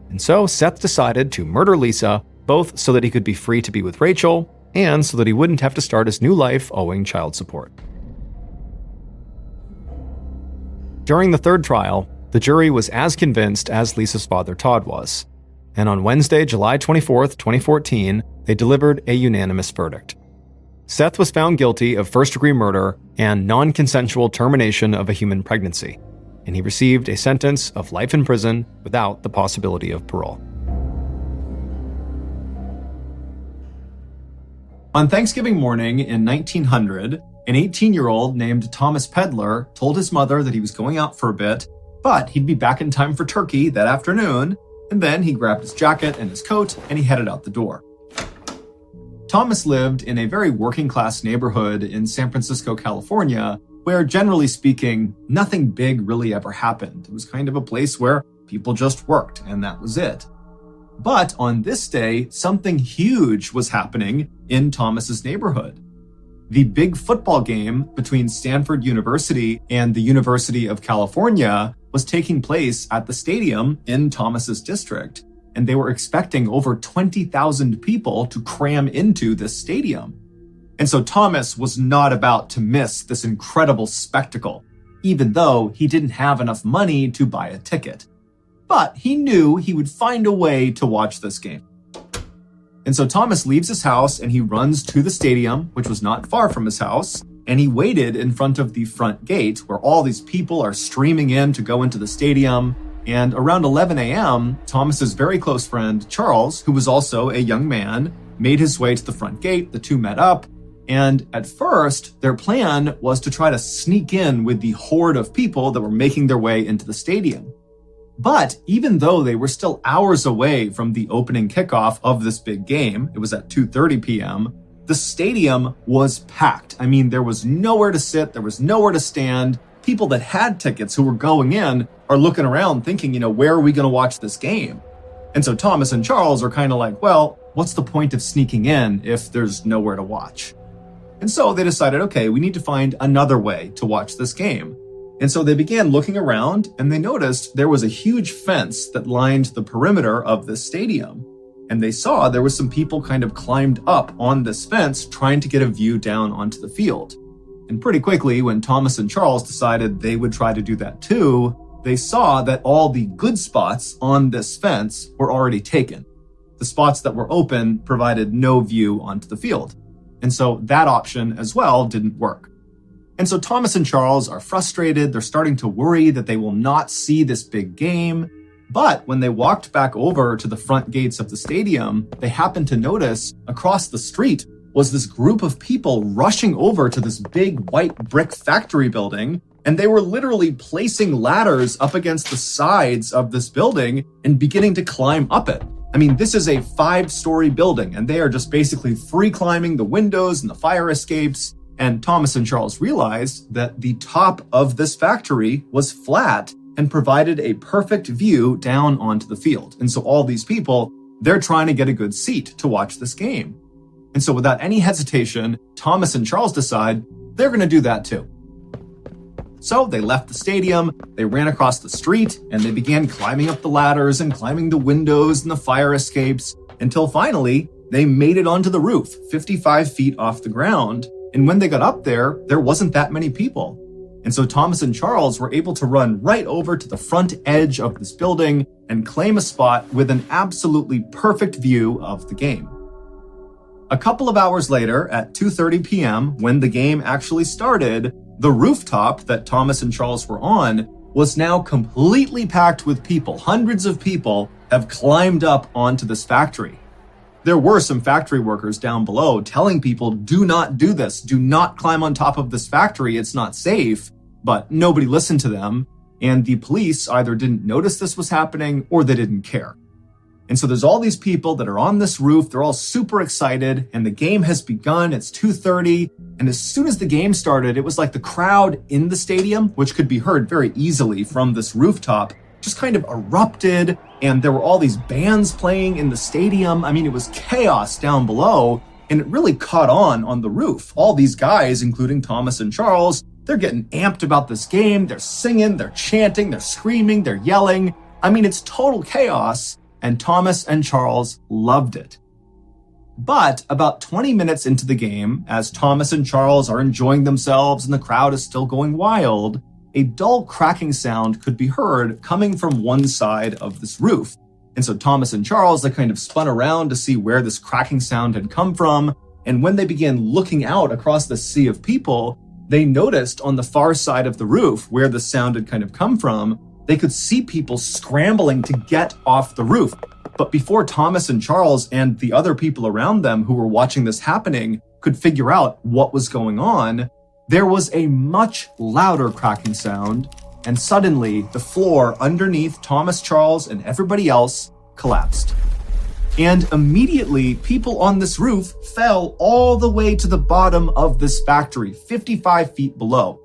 And so Seth decided to murder Lisa, both so that he could be free to be with Rachel, and so that he wouldn't have to start his new life owing child support. During the third trial, the jury was as convinced as Lisa's father Todd was, and on Wednesday, July 24, 2014, they delivered a unanimous verdict. Seth was found guilty of first-degree murder and non-consensual termination of a human pregnancy, and he received a sentence of life in prison without the possibility of parole. On Thanksgiving morning in 1900, an 18-year-old named Thomas Pedler told his mother that he was going out for a bit, but he'd be back in time for turkey that afternoon, and then he grabbed his jacket and his coat and he headed out the door. Thomas lived in a very working-class neighborhood in San Francisco, California, where, generally speaking, nothing big really ever happened. It was kind of a place where people just worked, and that was it. But on this day, something huge was happening in Thomas's neighborhood. The big football game between Stanford University and the University of California was taking place at the stadium in Thomas's district, and they were expecting over 20,000 people to cram into this stadium. And so Thomas was not about to miss this incredible spectacle, even though he didn't have enough money to buy a ticket. But he knew he would find a way to watch this game. And so Thomas leaves his house and he runs to the stadium, which was not far from his house, and he waited in front of the front gate where all these people are streaming in to go into the stadium. And around 11 a.m., Thomas's very close friend, Charles, who was also a young man, made his way to the front gate. The two met up. And at first, their plan was to try to sneak in with the horde of people that were making their way into the stadium. But even though they were still hours away from the opening kickoff of this big game, it was at 2:30 p.m., the stadium was packed. I mean, there was nowhere to sit, there was nowhere to stand. People that had tickets who were going in are looking around thinking, where are we going to watch this game? And so Thomas and Charles are kind of like, well, what's the point of sneaking in if there's nowhere to watch? And so they decided, okay, we need to find another way to watch this game. And so they began looking around and they noticed there was a huge fence that lined the perimeter of this stadium. And they saw there was some people kind of climbed up on this fence trying to get a view down onto the field. And pretty quickly, when Thomas and Charles decided they would try to do that too, they saw that all the good spots on this fence were already taken. The spots that were open provided no view onto the field. And so that option as well didn't work. And so Thomas and Charles are frustrated. They're starting to worry that they will not see this big game. But when they walked back over to the front gates of the stadium, they happened to notice across the street was this group of people rushing over to this big white brick factory building. And they were literally placing ladders up against the sides of this building and beginning to climb up it. I mean, this is a 5-story building, and they are just basically free climbing the windows and the fire escapes. And Thomas and Charles realized that the top of this factory was flat and provided a perfect view down onto the field. And so all these people, they're trying to get a good seat to watch this game. And so without any hesitation, Thomas and Charles decide they're going to do that too. So they left the stadium, they ran across the street, and they began climbing up the ladders and climbing the windows and the fire escapes until finally they made it onto the roof, 55 feet off the ground. And when they got up there, there wasn't that many people. And so Thomas and Charles were able to run right over to the front edge of this building and claim a spot with an absolutely perfect view of the game. A couple of hours later, at 2:30 p.m., when the game actually started, the rooftop that Thomas and Charles were on was now completely packed with people. Hundreds of people have climbed up onto this factory. There were some factory workers down below telling people, do not do this. Do not climb on top of this factory. It's not safe. But nobody listened to them. And the police either didn't notice this was happening or they didn't care. And so there's all these people that are on this roof. They're all super excited. And the game has begun. It's 2:30. And as soon as the game started, it was like the crowd in the stadium, which could be heard very easily from this rooftop, just kind of erupted, and there were all these bands playing in the stadium. I mean, it was chaos down below, and it really caught on the roof. All these guys, including Thomas and Charles, they're getting amped about this game. They're singing, they're chanting, they're screaming, they're yelling. I mean, it's total chaos, and Thomas and Charles loved it. But about 20 minutes into the game, as Thomas and Charles are enjoying themselves and the crowd is still going wild, a dull cracking sound could be heard coming from one side of this roof. And so Thomas and Charles, they kind of spun around to see where this cracking sound had come from. And when they began looking out across the sea of people, they noticed on the far side of the roof where the sound had kind of come from, they could see people scrambling to get off the roof. But before Thomas and Charles and the other people around them who were watching this happening could figure out what was going on, there was a much louder cracking sound, and suddenly the floor underneath Thomas, Charles, and everybody else collapsed. And immediately, people on this roof fell all the way to the bottom of this factory, 55 feet below.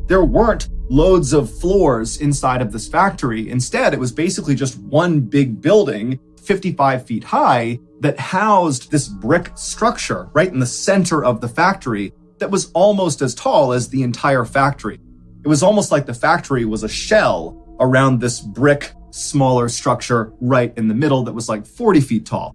There weren't loads of floors inside of this factory. Instead, it was basically just one big building, 55 feet high, that housed this brick structure right in the center of the factory that was almost as tall as the entire factory. It was almost like the factory was a shell around this brick smaller structure right in the middle that was like 40 feet tall.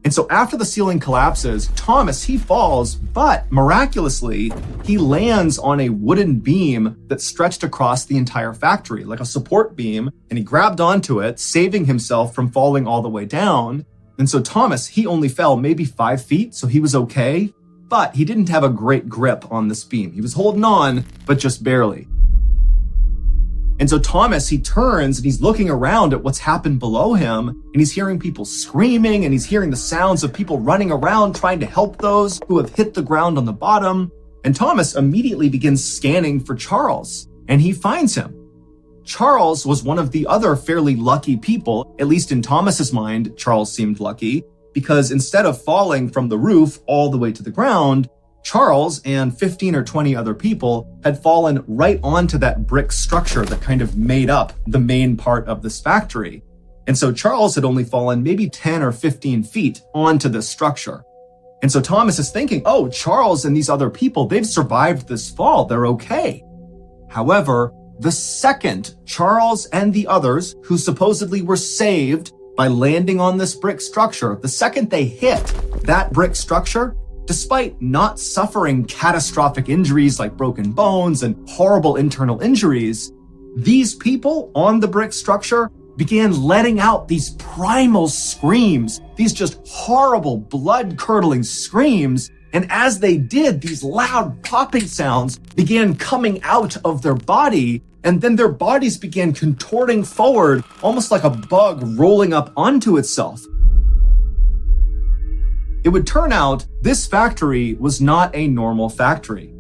And so after the ceiling collapses, Thomas, he falls, but miraculously, he lands on a wooden beam that stretched across the entire factory, like a support beam, and he grabbed onto it, saving himself from falling all the way down. And so Thomas, he only fell maybe 5 feet, so he was okay, but he didn't have a great grip on this beam. He was holding on, but just barely. And so Thomas, he turns and he's looking around at what's happened below him, and he's hearing people screaming, and he's hearing the sounds of people running around trying to help those who have hit the ground on the bottom. And Thomas immediately begins scanning for Charles, and he finds him. Charles was one of the other fairly lucky people, at least in Thomas's mind, Charles seemed lucky, because instead of falling from the roof all the way to the ground, Charles and 15 or 20 other people had fallen right onto that brick structure that kind of made up the main part of this factory. And so Charles had only fallen maybe 10 or 15 feet onto this structure. And so Thomas is thinking, oh, Charles and these other people, they've survived this fall. They're okay. However, the second Charles and the others who supposedly were saved by landing on this brick structure, the second they hit that brick structure, despite not suffering catastrophic injuries like broken bones and horrible internal injuries, these people on the brick structure began letting out these primal screams, these just horrible blood-curdling screams. And as they did, these loud popping sounds began coming out of their body, and then their bodies began contorting forward, almost like a bug rolling up onto itself. It would turn out this factory was not a normal factory.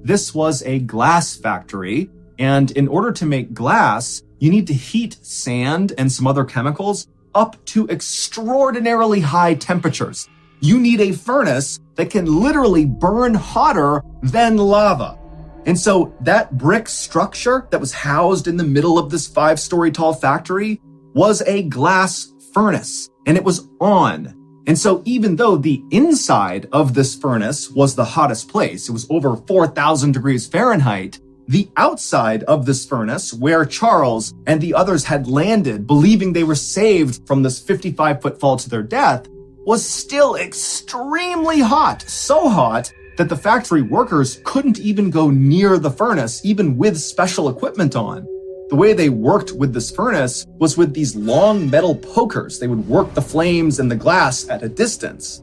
This was a glass factory, and in order to make glass, you need to heat sand and some other chemicals up to extraordinarily high temperatures. You need a furnace that can literally burn hotter than lava. And so that brick structure that was housed in the middle of this 5-story tall factory was a glass furnace, and it was on. And so even though the inside of this furnace was the hottest place, it was over 4,000 degrees Fahrenheit, the outside of this furnace, where Charles and the others had landed, believing they were saved from this 55-foot fall to their death, was still extremely hot, so hot that the factory workers couldn't even go near the furnace, even with special equipment on. The way they worked with this furnace was with these long metal pokers. They would work the flames and the glass at a distance.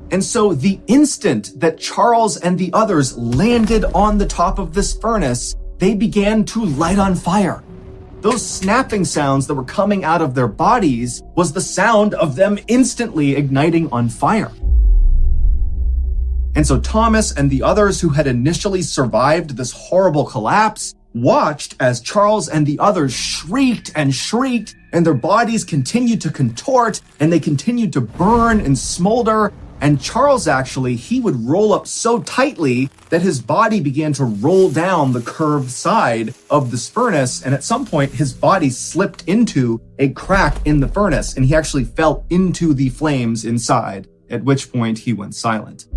And so the instant that Charles and the others landed on the top of this furnace, they began to light on fire. Those snapping sounds that were coming out of their bodies was the sound of them instantly igniting on fire. And so Thomas and the others who had initially survived this horrible collapse watched as Charles and the others shrieked, and their bodies continued to contort, and they continued to burn and smolder. And Charles actually, he would roll up so tightly that his body began to roll down the curved side of this furnace. And at some point, his body slipped into a crack in the furnace, and he actually fell into the flames inside, at which point he went silent.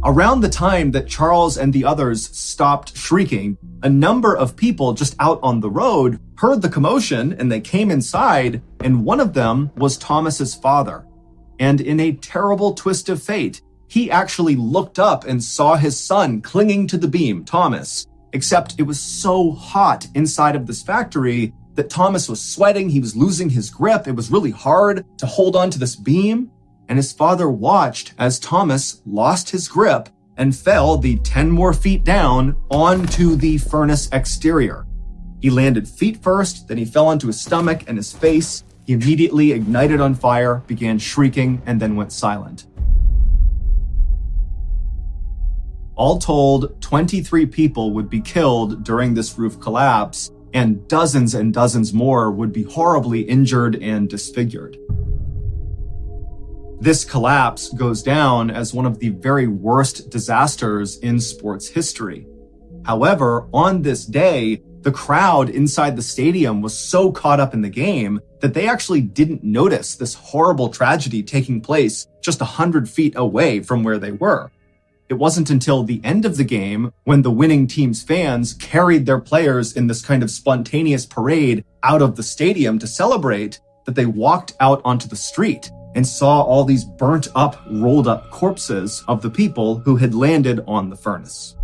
Around the time that Charles and the others stopped shrieking, a number of people just out on the road heard the commotion, and they came inside, and one of them was Thomas's father. And in a terrible twist of fate, he actually looked up and saw his son clinging to the beam, Thomas, except it was so hot inside of this factory that Thomas was sweating, he was losing his grip, it was really hard to hold on to this beam. and his father watched as Thomas lost his grip and fell the 10 more feet down onto the furnace exterior. He landed feet first, then he fell onto his stomach and his face. He immediately ignited on fire, began shrieking, and then went silent. All told, 23 people would be killed during this roof collapse, and dozens more would be horribly injured and disfigured. This collapse goes down as one of the very worst disasters in sports history. However, on this day, the crowd inside the stadium was so caught up in the game that they actually didn't notice this horrible tragedy taking place just 100 feet away from where they were. It wasn't until the end of the game, when the winning team's fans carried their players in this kind of spontaneous parade out of the stadium to celebrate, that they walked out onto the street and saw all these burnt up, rolled up corpses of the people who had landed on the furnace.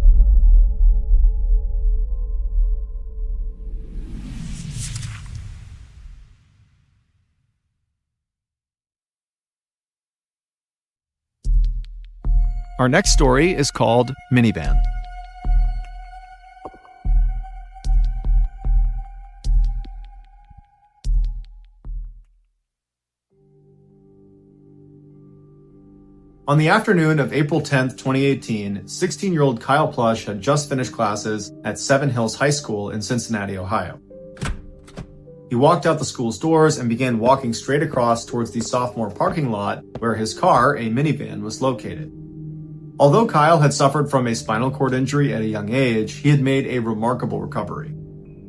Our next story is called Minivan. On the afternoon of April 10th, 2018, 16-year-old Kyle Plush had just finished classes at Seven Hills High School in Cincinnati, Ohio. He walked out the school's doors and began walking straight across towards the sophomore parking lot where his car, a minivan, was located. Although Kyle had suffered from a spinal cord injury at a young age, he had made a remarkable recovery.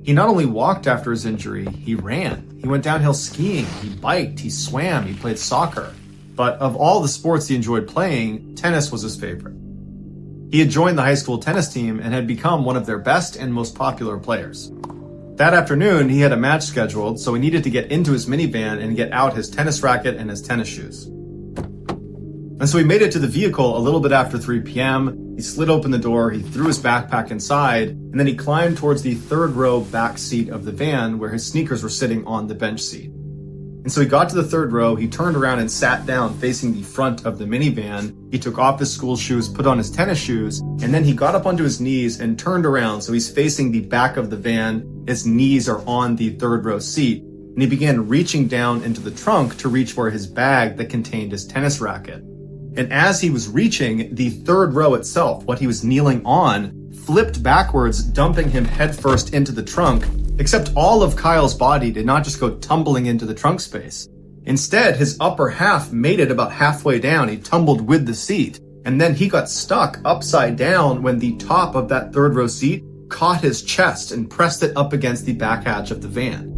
He not only walked after his injury, he ran. He went downhill skiing, he biked, he swam, he played soccer. But of all the sports he enjoyed playing, tennis was his favorite. He had joined the high school tennis team and had become one of their best and most popular players. That afternoon, he had a match scheduled, so he needed to get into his minivan and get out his tennis racket and his tennis shoes. And so he made it to the vehicle a little bit after 3 p.m. He slid open the door, he threw his backpack inside, and then he climbed towards the third row back seat of the van where his sneakers were sitting on the bench seat. And so he got to the third row, he turned around and sat down facing the front of the minivan. He took off his school shoes, put on his tennis shoes, and then he got up onto his knees and turned around so he's facing the back of the van. His knees are on the third row seat. And he began reaching down into the trunk to reach for his bag that contained his tennis racket. And as he was reaching, the third row itself, what he was kneeling on, flipped backwards, dumping him headfirst into the trunk, except all of Kyle's body did not just go tumbling into the trunk space. Instead, his upper half made it about halfway down. He tumbled with the seat, and then he got stuck upside down when the top of that third row seat caught his chest and pressed it up against the back hatch of the van.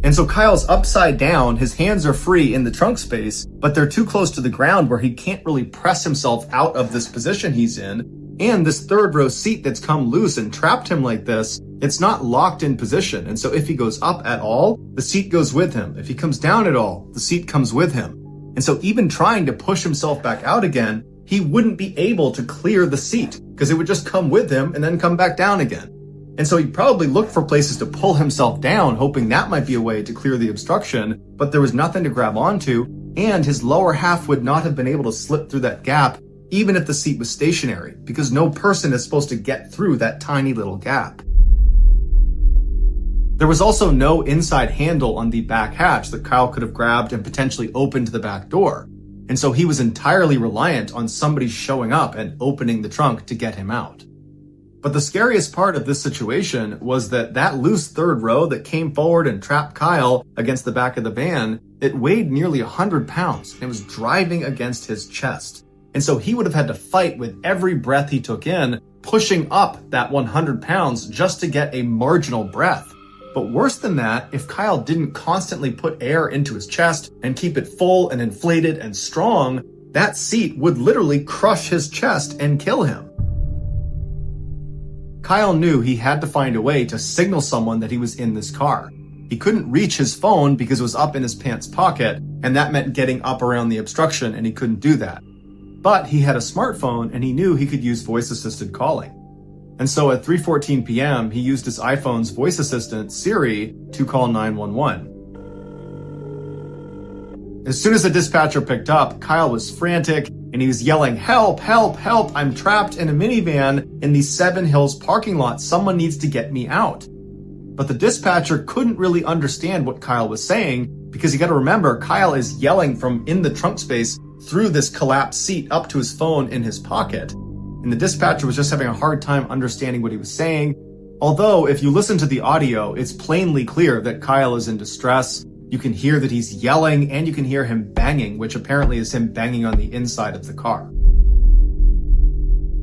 And so Kyle's upside down, his hands are free in the trunk space, but they're too close to the ground where he can't really press himself out of this position he's in. And this third row seat that's come loose and trapped him like this, it's not locked in position. And so if he goes up at all, the seat goes with him. If he comes down at all, the seat comes with him. And so even trying to push himself back out again, he wouldn't be able to clear the seat because it would just come with him and then come back down again. And so he probably looked for places to pull himself down, hoping that might be a way to clear the obstruction, but there was nothing to grab onto, and his lower half would not have been able to slip through that gap, even if the seat was stationary, because no person is supposed to get through that tiny little gap. There was also no inside handle on the back hatch that Kyle could have grabbed and potentially opened the back door, and so he was entirely reliant on somebody showing up and opening the trunk to get him out. But the scariest part of this situation was that loose third row that came forward and trapped Kyle against the back of the van, it weighed nearly 100 pounds and it was driving against his chest. And so he would have had to fight with every breath he took in, pushing up that 100 pounds just to get a marginal breath. But worse than that, if Kyle didn't constantly put air into his chest and keep it full and inflated and strong, that seat would literally crush his chest and kill him. Kyle knew he had to find a way to signal someone that he was in this car. He couldn't reach his phone because it was up in his pants pocket, and that meant getting up around the obstruction, and he couldn't do that. But he had a smartphone, and he knew he could use voice-assisted calling. And so at 3:14 p.m., he used his iPhone's voice assistant, Siri, to call 911. As soon as the dispatcher picked up, Kyle was frantic and he was yelling, "Help, help, help, I'm trapped in a minivan in the Seven Hills parking lot. Someone needs to get me out." But the dispatcher couldn't really understand what Kyle was saying because you gotta remember, Kyle is yelling from in the trunk space through this collapsed seat up to his phone in his pocket. And the dispatcher was just having a hard time understanding what he was saying. Although, if you listen to the audio, it's plainly clear that Kyle is in distress. You can hear that he's yelling and you can hear him banging, which apparently is him banging on the inside of the car.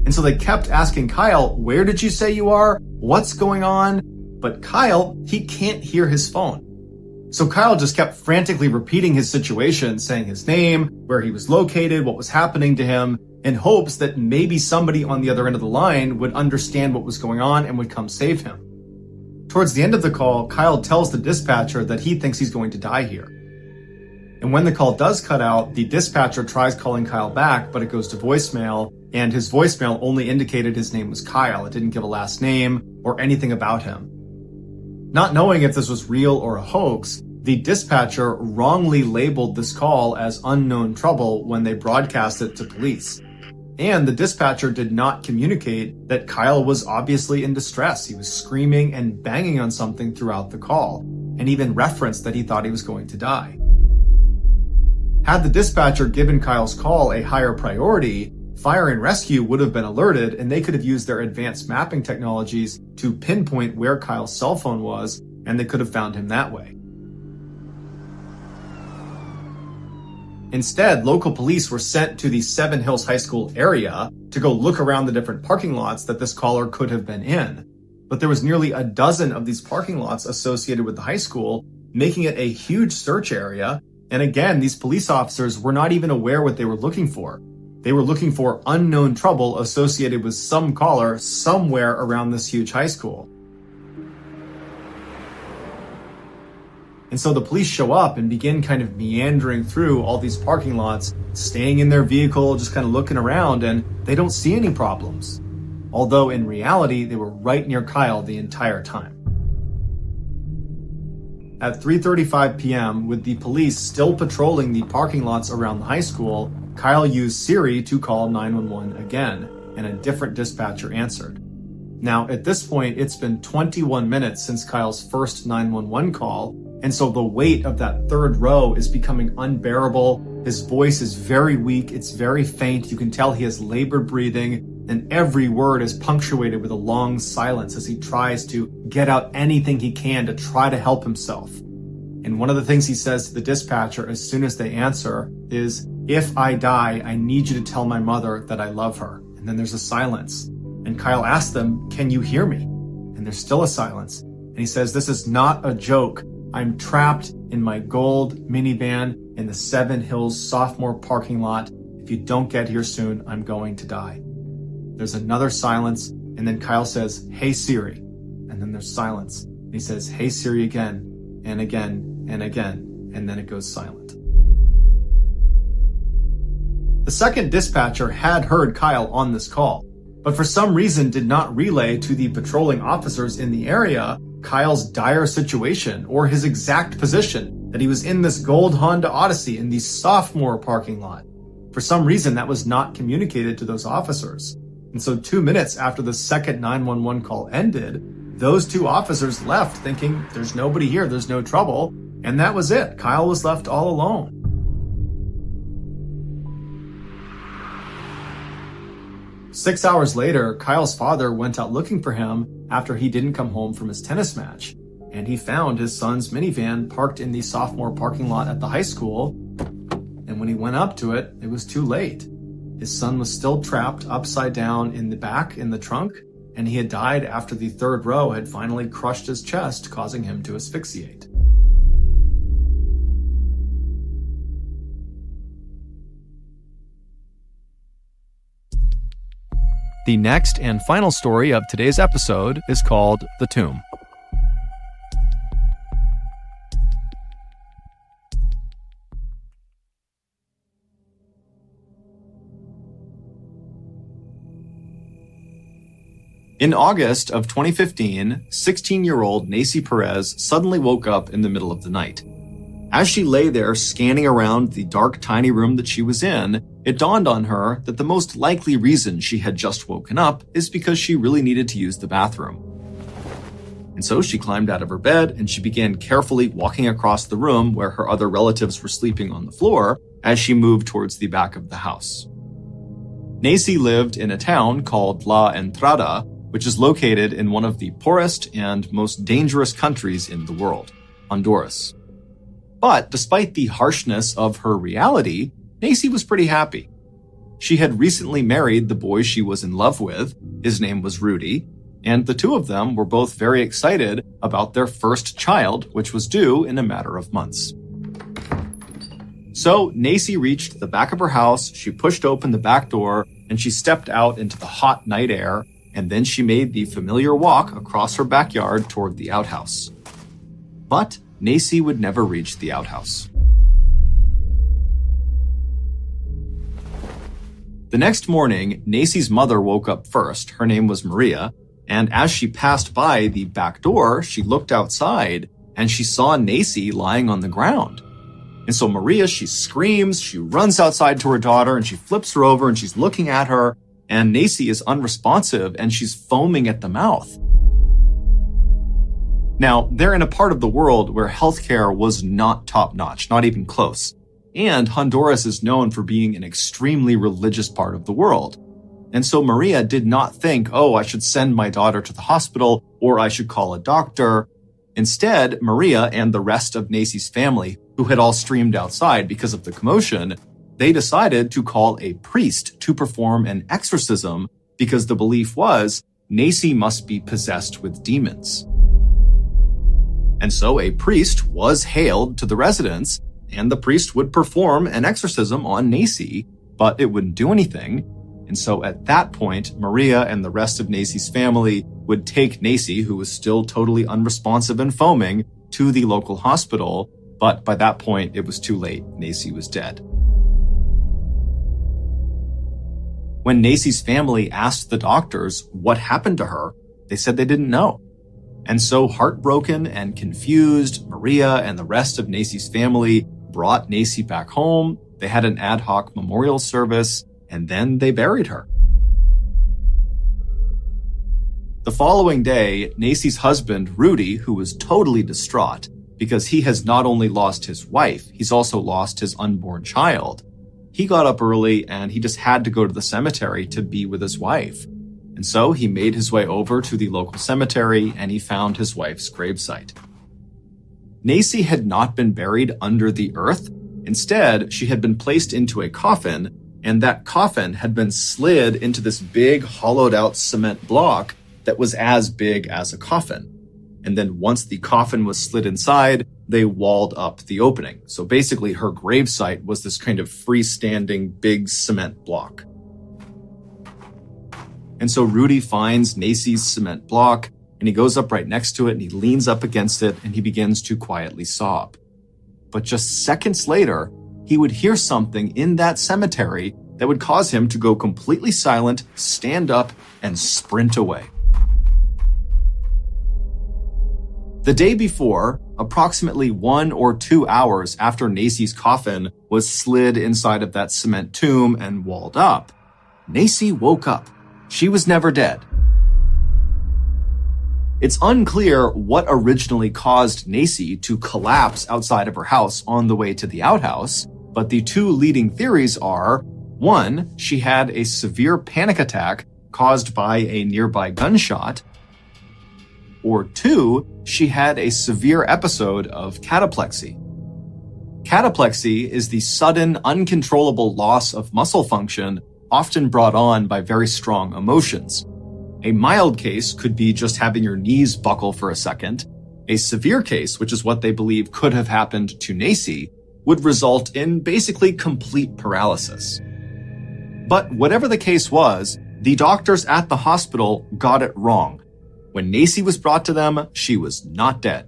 And so they kept asking Kyle, "Where did you say you are? What's going on?" But Kyle, he can't hear his phone. So Kyle just kept frantically repeating his situation, saying his name, where he was located, what was happening to him, in hopes that maybe somebody on the other end of the line would understand what was going on and would come save him. Towards the end of the call, Kyle tells the dispatcher that he thinks he's going to die here. And when the call does cut out, the dispatcher tries calling Kyle back, but it goes to voicemail, and his voicemail only indicated his name was Kyle. It didn't give a last name or anything about him. Not knowing if this was real or a hoax, the dispatcher wrongly labeled this call as unknown trouble when they broadcast it to police. And the dispatcher did not communicate that Kyle was obviously in distress. He was screaming and banging on something throughout the call, and even referenced that he thought he was going to die. Had the dispatcher given Kyle's call a higher priority, fire and rescue would have been alerted and they could have used their advanced mapping technologies to pinpoint where Kyle's cell phone was, and they could have found him that way. Instead, local police were sent to the Seven Hills High School area to go look around the different parking lots that this caller could have been in. But there was nearly a dozen of these parking lots associated with the high school, making it a huge search area. And again, these police officers were not even aware what they were looking for. They were looking for unknown trouble associated with some caller somewhere around this huge high school. And so the police show up and begin kind of meandering through all these parking lots, staying in their vehicle, just kind of looking around, and they don't see any problems. Although in reality, they were right near Kyle the entire time. At 3:35 p.m., with the police still patrolling the parking lots around the high school, Kyle used Siri to call 911 again, and a different dispatcher answered. Now, at this point, it's been 21 minutes since Kyle's first 911 call, and so the weight of that third row is becoming unbearable. His voice is very weak, it's very faint, you can tell he has labored breathing, and every word is punctuated with a long silence as he tries to get out anything he can to try to help himself. And one of the things he says to the dispatcher as soon as they answer is, "If I die, I need you to tell my mother that I love her." And then there's a silence. And Kyle asks them, "Can you hear me?" And there's still a silence. And he says, "This is not a joke. I'm trapped in my gold minivan in the Seven Hills sophomore parking lot. If you don't get here soon, I'm going to die." There's another silence, and then Kyle says, "Hey Siri." And then there's silence. And he says, "Hey Siri" again, and again, and again, and then it goes silent. The second dispatcher had heard Kyle on this call, but for some reason did not relay to the patrolling officers in the area Kyle's dire situation or his exact position, that he was in this gold Honda Odyssey in the sophomore parking lot. For some reason, that was not communicated to those officers. And so 2 minutes after the second 911 call ended, those two officers left thinking there's nobody here, there's no trouble, and that was it. Kyle was left all alone. Six hours later, Kyle's father went out looking for him after he didn't come home from his tennis match, and he found his son's minivan parked in the sophomore parking lot at the high school, and when he went up to it, it was too late. His son was still trapped upside down in the back in the trunk, and he had died after the third row had finally crushed his chest, causing him to asphyxiate. The next and final story of today's episode is called The Tomb. In August of 2015, 16-year-old Nacy Perez suddenly woke up in the middle of the night. As she lay there scanning around the dark, tiny room that she was in, it dawned on her that the most likely reason she had just woken up is because she really needed to use the bathroom. And so she climbed out of her bed and she began carefully walking across the room where her other relatives were sleeping on the floor as she moved towards the back of the house. Nacy lived in a town called La Entrada, which is located in one of the poorest and most dangerous countries in the world, Honduras. But despite the harshness of her reality, Nacy was pretty happy. She had recently married the boy she was in love with. His name was Rudy, and the two of them were both very excited about their first child, which was due in a matter of months. So Nacy reached the back of her house, she pushed open the back door, and she stepped out into the hot night air, and then she made the familiar walk across her backyard toward the outhouse. But Nacy would never reach the outhouse. The next morning, Nacy's mother woke up first. Her name was Maria, and as she passed by the back door, she looked outside and she saw Nacy lying on the ground. And so Maria, she screams, she runs outside to her daughter and she flips her over and she's looking at her, and Nacy is unresponsive and she's foaming at the mouth. Now, they're in a part of the world where healthcare was not top-notch, not even close. And Honduras is known for being an extremely religious part of the world. And so Maria did not think, oh, I should send my daughter to the hospital or I should call a doctor. Instead, Maria and the rest of Nacy's family, who had all streamed outside because of the commotion, they decided to call a priest to perform an exorcism because the belief was Nacy must be possessed with demons. And so a priest was hailed to the residence, and the priest would perform an exorcism on Nacy, but it wouldn't do anything. And so at that point, Maria and the rest of Nacy's family would take Nacy, who was still totally unresponsive and foaming, to the local hospital. But by that point, it was too late. Nacy was dead. When Nacy's family asked the doctors what happened to her, they said they didn't know. And so heartbroken and confused, Maria and the rest of Nacy's family brought Nacy back home. They had an ad hoc memorial service, and then they buried her. The following day, Nacy's husband, Rudy, who was totally distraught because he has not only lost his wife, he's also lost his unborn child. He got up early and he just had to go to the cemetery to be with his wife. And so he made his way over to the local cemetery and he found his wife's gravesite. Nacy had not been buried under the earth. Instead, she had been placed into a coffin, and that coffin had been slid into this big hollowed out cement block that was as big as a coffin. And then once the coffin was slid inside, they walled up the opening. So basically her gravesite was this kind of freestanding big cement block. And so Rudy finds Nacy's cement block and he goes up right next to it and he leans up against it and he begins to quietly sob. But just seconds later, he would hear something in that cemetery that would cause him to go completely silent, stand up, and sprint away. The day before, approximately 1 or 2 hours after Nacy's coffin was slid inside of that cement tomb and walled up, Nacy woke up. She was never dead. It's unclear what originally caused Nacy to collapse outside of her house on the way to the outhouse, but the two leading theories are, 1, she had a severe panic attack caused by a nearby gunshot, or 2, she had a severe episode of cataplexy. Cataplexy is the sudden, uncontrollable loss of muscle function often brought on by very strong emotions. A mild case could be just having your knees buckle for a second. A severe case, which is what they believe could have happened to Nacy, would result in basically complete paralysis. But whatever the case was, the doctors at the hospital got it wrong. When Nacy was brought to them, she was not dead.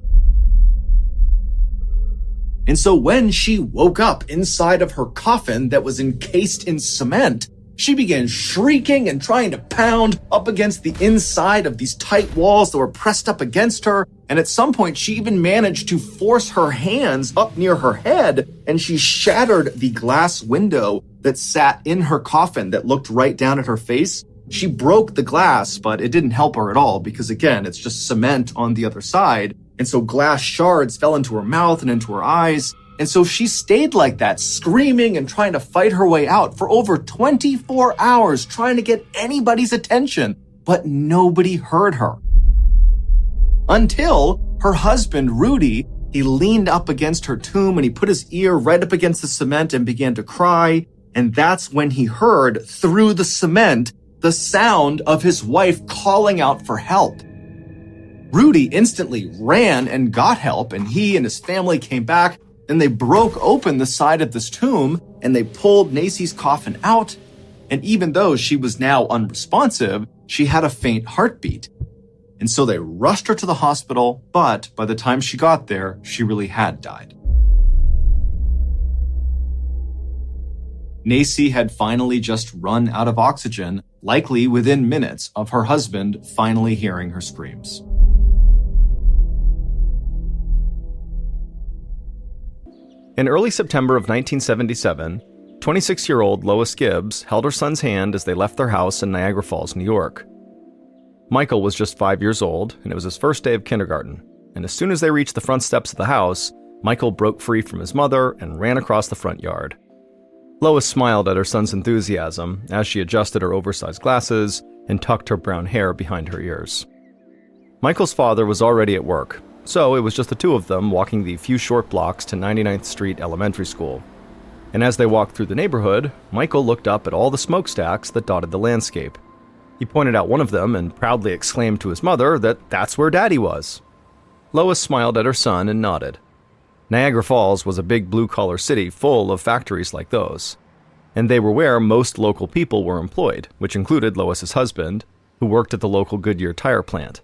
And so when she woke up inside of her coffin that was encased in cement, She began shrieking and trying to pound up against the inside of these tight walls that were pressed up against her. And at some point, she even managed to force her hands up near her head, and she shattered the glass window that sat in her coffin that looked right down at her face. She broke the glass, but it didn't help her at all because, again, it's just cement on the other side. And so glass shards fell into her mouth and into her eyes. And so she stayed like that, screaming and trying to fight her way out for over 24 hours, trying to get anybody's attention, but nobody heard her. Until her husband, Rudy, he leaned up against her tomb and he put his ear right up against the cement and began to cry. And that's when he heard through the cement the sound of his wife calling out for help. Rudy instantly ran and got help, and he and his family came back. Then they broke open the side of this tomb and they pulled Nacy's coffin out. And even though she was now unresponsive, she had a faint heartbeat. And so they rushed her to the hospital, but by the time she got there, she really had died. Nacy had finally just run out of oxygen, likely within minutes of her husband finally hearing her screams. In early September of 1977, 26-year-old Lois Gibbs held her son's hand as they left their house in Niagara Falls, New York. Michael was just 5 years old, and it was his first day of kindergarten. And as soon as they reached the front steps of the house, Michael broke free from his mother and ran across the front yard. Lois smiled at her son's enthusiasm as she adjusted her oversized glasses and tucked her brown hair behind her ears. Michael's father was already at work, so it was just the two of them walking the few short blocks to 99th Street Elementary School. And as they walked through the neighborhood, Michael looked up at all the smokestacks that dotted the landscape. He pointed out one of them and proudly exclaimed to his mother that that's where Daddy was. Lois smiled at her son and nodded. Niagara Falls was a big blue-collar city full of factories like those, and they were where most local people were employed, which included Lois's husband, who worked at the local Goodyear tire plant.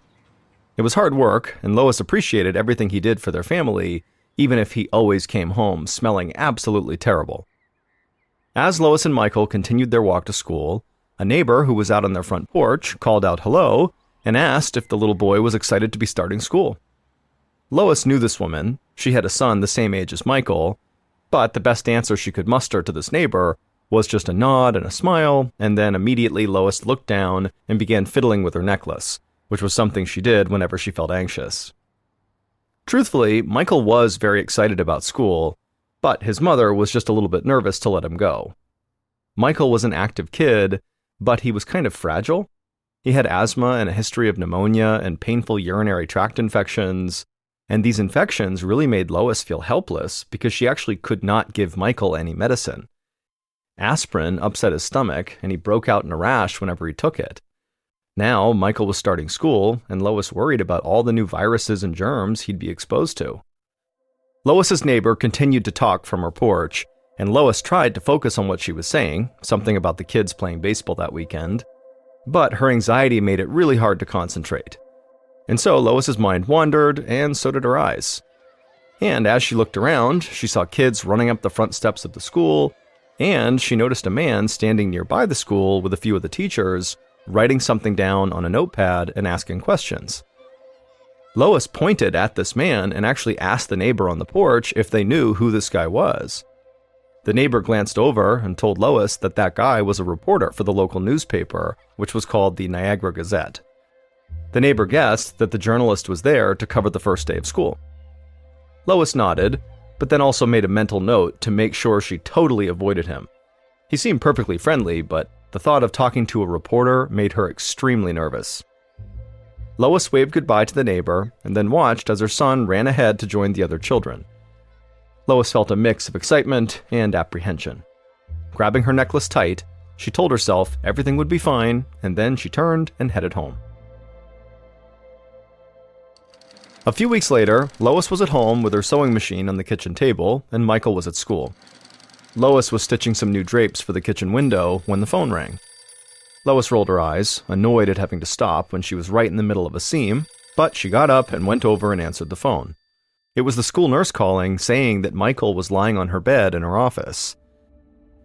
It was hard work, and Lois appreciated everything he did for their family, even if he always came home smelling absolutely terrible. As Lois and Michael continued their walk to school, a neighbor who was out on their front porch called out hello and asked if the little boy was excited to be starting school. Lois knew this woman. She had a son the same age as Michael, but the best answer she could muster to this neighbor was just a nod and a smile, and then immediately Lois looked down and began fiddling with her necklace, which was something she did whenever she felt anxious. Truthfully, Michael was very excited about school, but his mother was just a little bit nervous to let him go. Michael was an active kid, but he was kind of fragile. He had asthma and a history of pneumonia and painful urinary tract infections, and these infections really made Lois feel helpless because she actually could not give Michael any medicine. Aspirin upset his stomach, and he broke out in a rash whenever he took it. Now, Michael was starting school, and Lois worried about all the new viruses and germs he'd be exposed to. Lois's neighbor continued to talk from her porch, and Lois tried to focus on what she was saying, something about the kids playing baseball that weekend, but her anxiety made it really hard to concentrate. And so Lois's mind wandered, and so did her eyes. And as she looked around, she saw kids running up the front steps of the school, and she noticed a man standing nearby the school with a few of the teachers, writing something down on a notepad and asking questions. Lois pointed at this man and actually asked the neighbor on the porch if they knew who this guy was. The neighbor glanced over and told Lois that that guy was a reporter for the local newspaper, which was called the Niagara Gazette. The neighbor guessed that the journalist was there to cover the first day of school. Lois nodded, but then also made a mental note to make sure she totally avoided him. He seemed perfectly friendly, but the thought of talking to a reporter made her extremely nervous. Lois waved goodbye to the neighbor and then watched as her son ran ahead to join the other children. Lois felt a mix of excitement and apprehension. Grabbing her necklace tight, she told herself everything would be fine, and then she turned and headed home. A few weeks later, Lois was at home with her sewing machine on the kitchen table, and Michael was at school. Lois was stitching some new drapes for the kitchen window when the phone rang. Lois rolled her eyes, annoyed at having to stop when she was right in the middle of a seam, but she got up and went over and answered the phone. It was the school nurse calling, saying that Michael was lying on her bed in her office.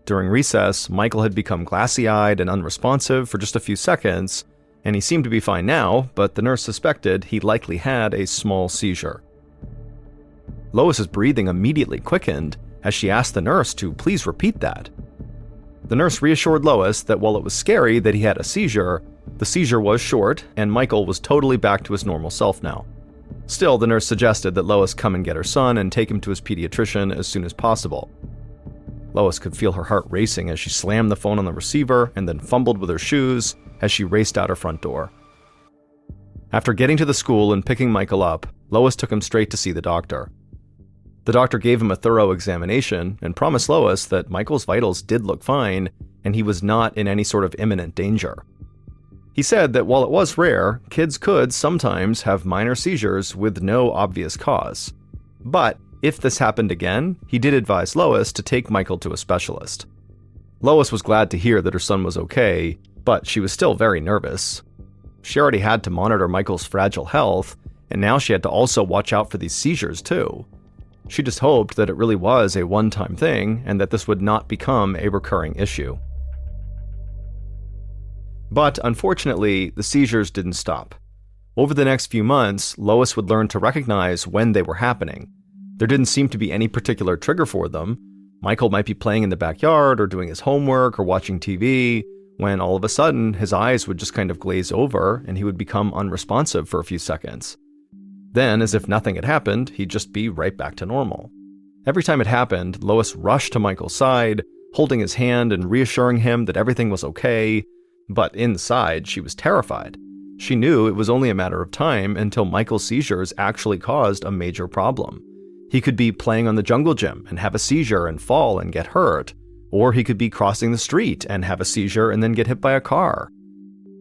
During recess, Michael had become glassy-eyed and unresponsive for just a few seconds, and he seemed to be fine now, but the nurse suspected he likely had a small seizure. Lois's breathing immediately quickened as she asked the nurse to please repeat that. The nurse reassured Lois that while it was scary that he had a seizure, the seizure was short and Michael was totally back to his normal self now. Still, the nurse suggested that Lois come and get her son and take him to his pediatrician as soon as possible. Lois could feel her heart racing as she slammed the phone on the receiver and then fumbled with her shoes as she raced out her front door. After getting to the school and picking Michael up, Lois took him straight to see the doctor. The doctor gave him a thorough examination and promised Lois that Michael's vitals did look fine and he was not in any sort of imminent danger. He said that while it was rare, kids could sometimes have minor seizures with no obvious cause. But if this happened again, he did advise Lois to take Michael to a specialist. Lois was glad to hear that her son was okay, but she was still very nervous. She already had to monitor Michael's fragile health, and now she had to also watch out for these seizures too. She just hoped that it really was a one-time thing and that this would not become a recurring issue. But unfortunately, the seizures didn't stop. Over the next few months, Lois would learn to recognize when they were happening. There didn't seem to be any particular trigger for them. Michael might be playing in the backyard or doing his homework or watching TV, when all of a sudden his eyes would just kind of glaze over and he would become unresponsive for a few seconds. Then, as if nothing had happened, he'd just be right back to normal. Every time it happened, Lois rushed to Michael's side, holding his hand and reassuring him that everything was okay, but inside she was terrified. She knew it was only a matter of time until Michael's seizures actually caused a major problem. He could be playing on the jungle gym and have a seizure and fall and get hurt, or he could be crossing the street and have a seizure and then get hit by a car.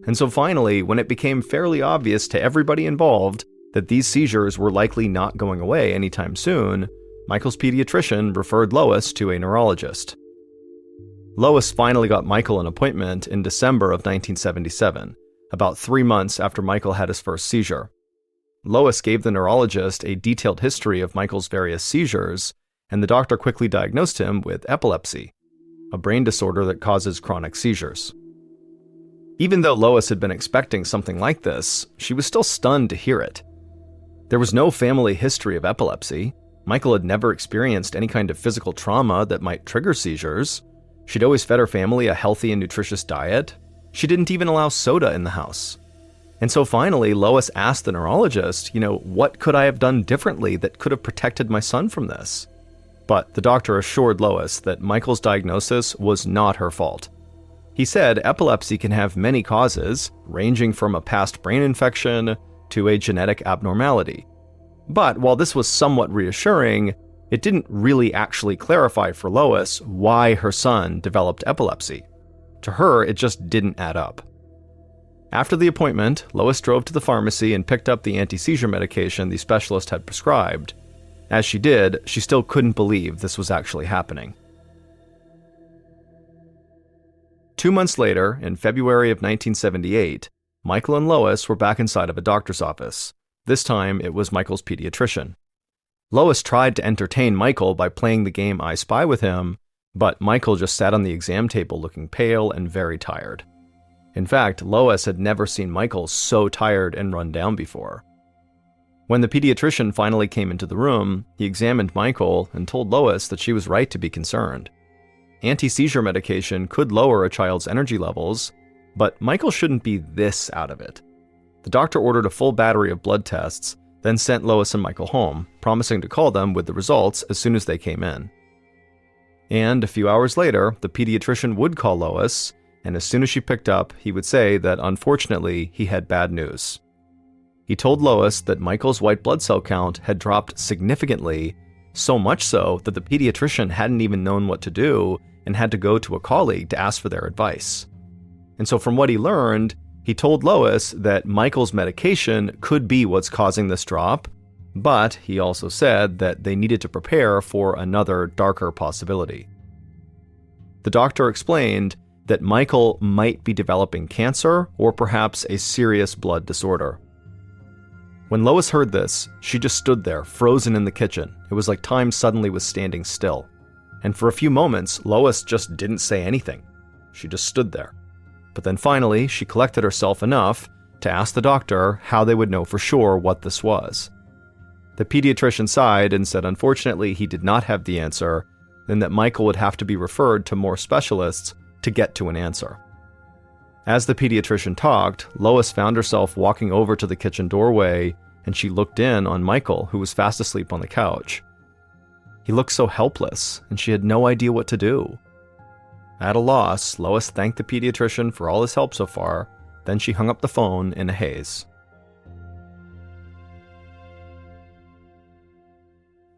And so finally, when it became fairly obvious to everybody involved that these seizures were likely not going away anytime soon, Michael's pediatrician referred Lois to a neurologist. Lois finally got Michael an appointment in December of 1977, about 3 months after Michael had his first seizure. Lois gave the neurologist a detailed history of Michael's various seizures, and the doctor quickly diagnosed him with epilepsy, a brain disorder that causes chronic seizures. Even though Lois had been expecting something like this, she was still stunned to hear it. There was no family history of epilepsy. Michael had never experienced any kind of physical trauma that might trigger seizures. She'd always fed her family a healthy and nutritious diet. She didn't even allow soda in the house. And so finally, Lois asked the neurologist, what could I have done differently that could have protected my son from this? But the doctor assured Lois that Michael's diagnosis was not her fault. He said epilepsy can have many causes, ranging from a past brain infection to a genetic abnormality. But while this was somewhat reassuring, it didn't really actually clarify for Lois why her son developed epilepsy. To her, it just didn't add up. After the appointment, Lois drove to the pharmacy and picked up the anti-seizure medication the specialist had prescribed. As she did, she still couldn't believe this was actually happening. 2 months later, in February of 1978, Michael and Lois were back inside of a doctor's office. This time, it was Michael's pediatrician. Lois tried to entertain Michael by playing the game I Spy with him, but Michael just sat on the exam table looking pale and very tired. In fact, Lois had never seen Michael so tired and run down before. When the pediatrician finally came into the room, he examined Michael and told Lois that she was right to be concerned. Anti-seizure medication could lower a child's energy levels, but Michael shouldn't be this out of it. The doctor ordered a full battery of blood tests, then sent Lois and Michael home, promising to call them with the results as soon as they came in. And a few hours later, the pediatrician would call Lois, and as soon as she picked up, he would say that unfortunately he had bad news. He told Lois that Michael's white blood cell count had dropped significantly, so much so that the pediatrician hadn't even known what to do and had to go to a colleague to ask for their advice. And so from what he learned, he told Lois that Michael's medication could be what's causing this drop, but he also said that they needed to prepare for another darker possibility. The doctor explained that Michael might be developing cancer or perhaps a serious blood disorder. When Lois heard this, she just stood there, frozen in the kitchen. It was like time suddenly was standing still. and for a few moments, Lois just didn't say anything. She just stood there. But then finally, she collected herself enough to ask the doctor how they would know for sure what this was. The pediatrician sighed and said unfortunately he did not have the answer, and that Michael would have to be referred to more specialists to get to an answer. As the pediatrician talked, Lois found herself walking over to the kitchen doorway, and she looked in on Michael, who was fast asleep on the couch. He looked so helpless, and she had no idea what to do. At a loss, Lois thanked the pediatrician for all his help so far, then she hung up the phone in a haze.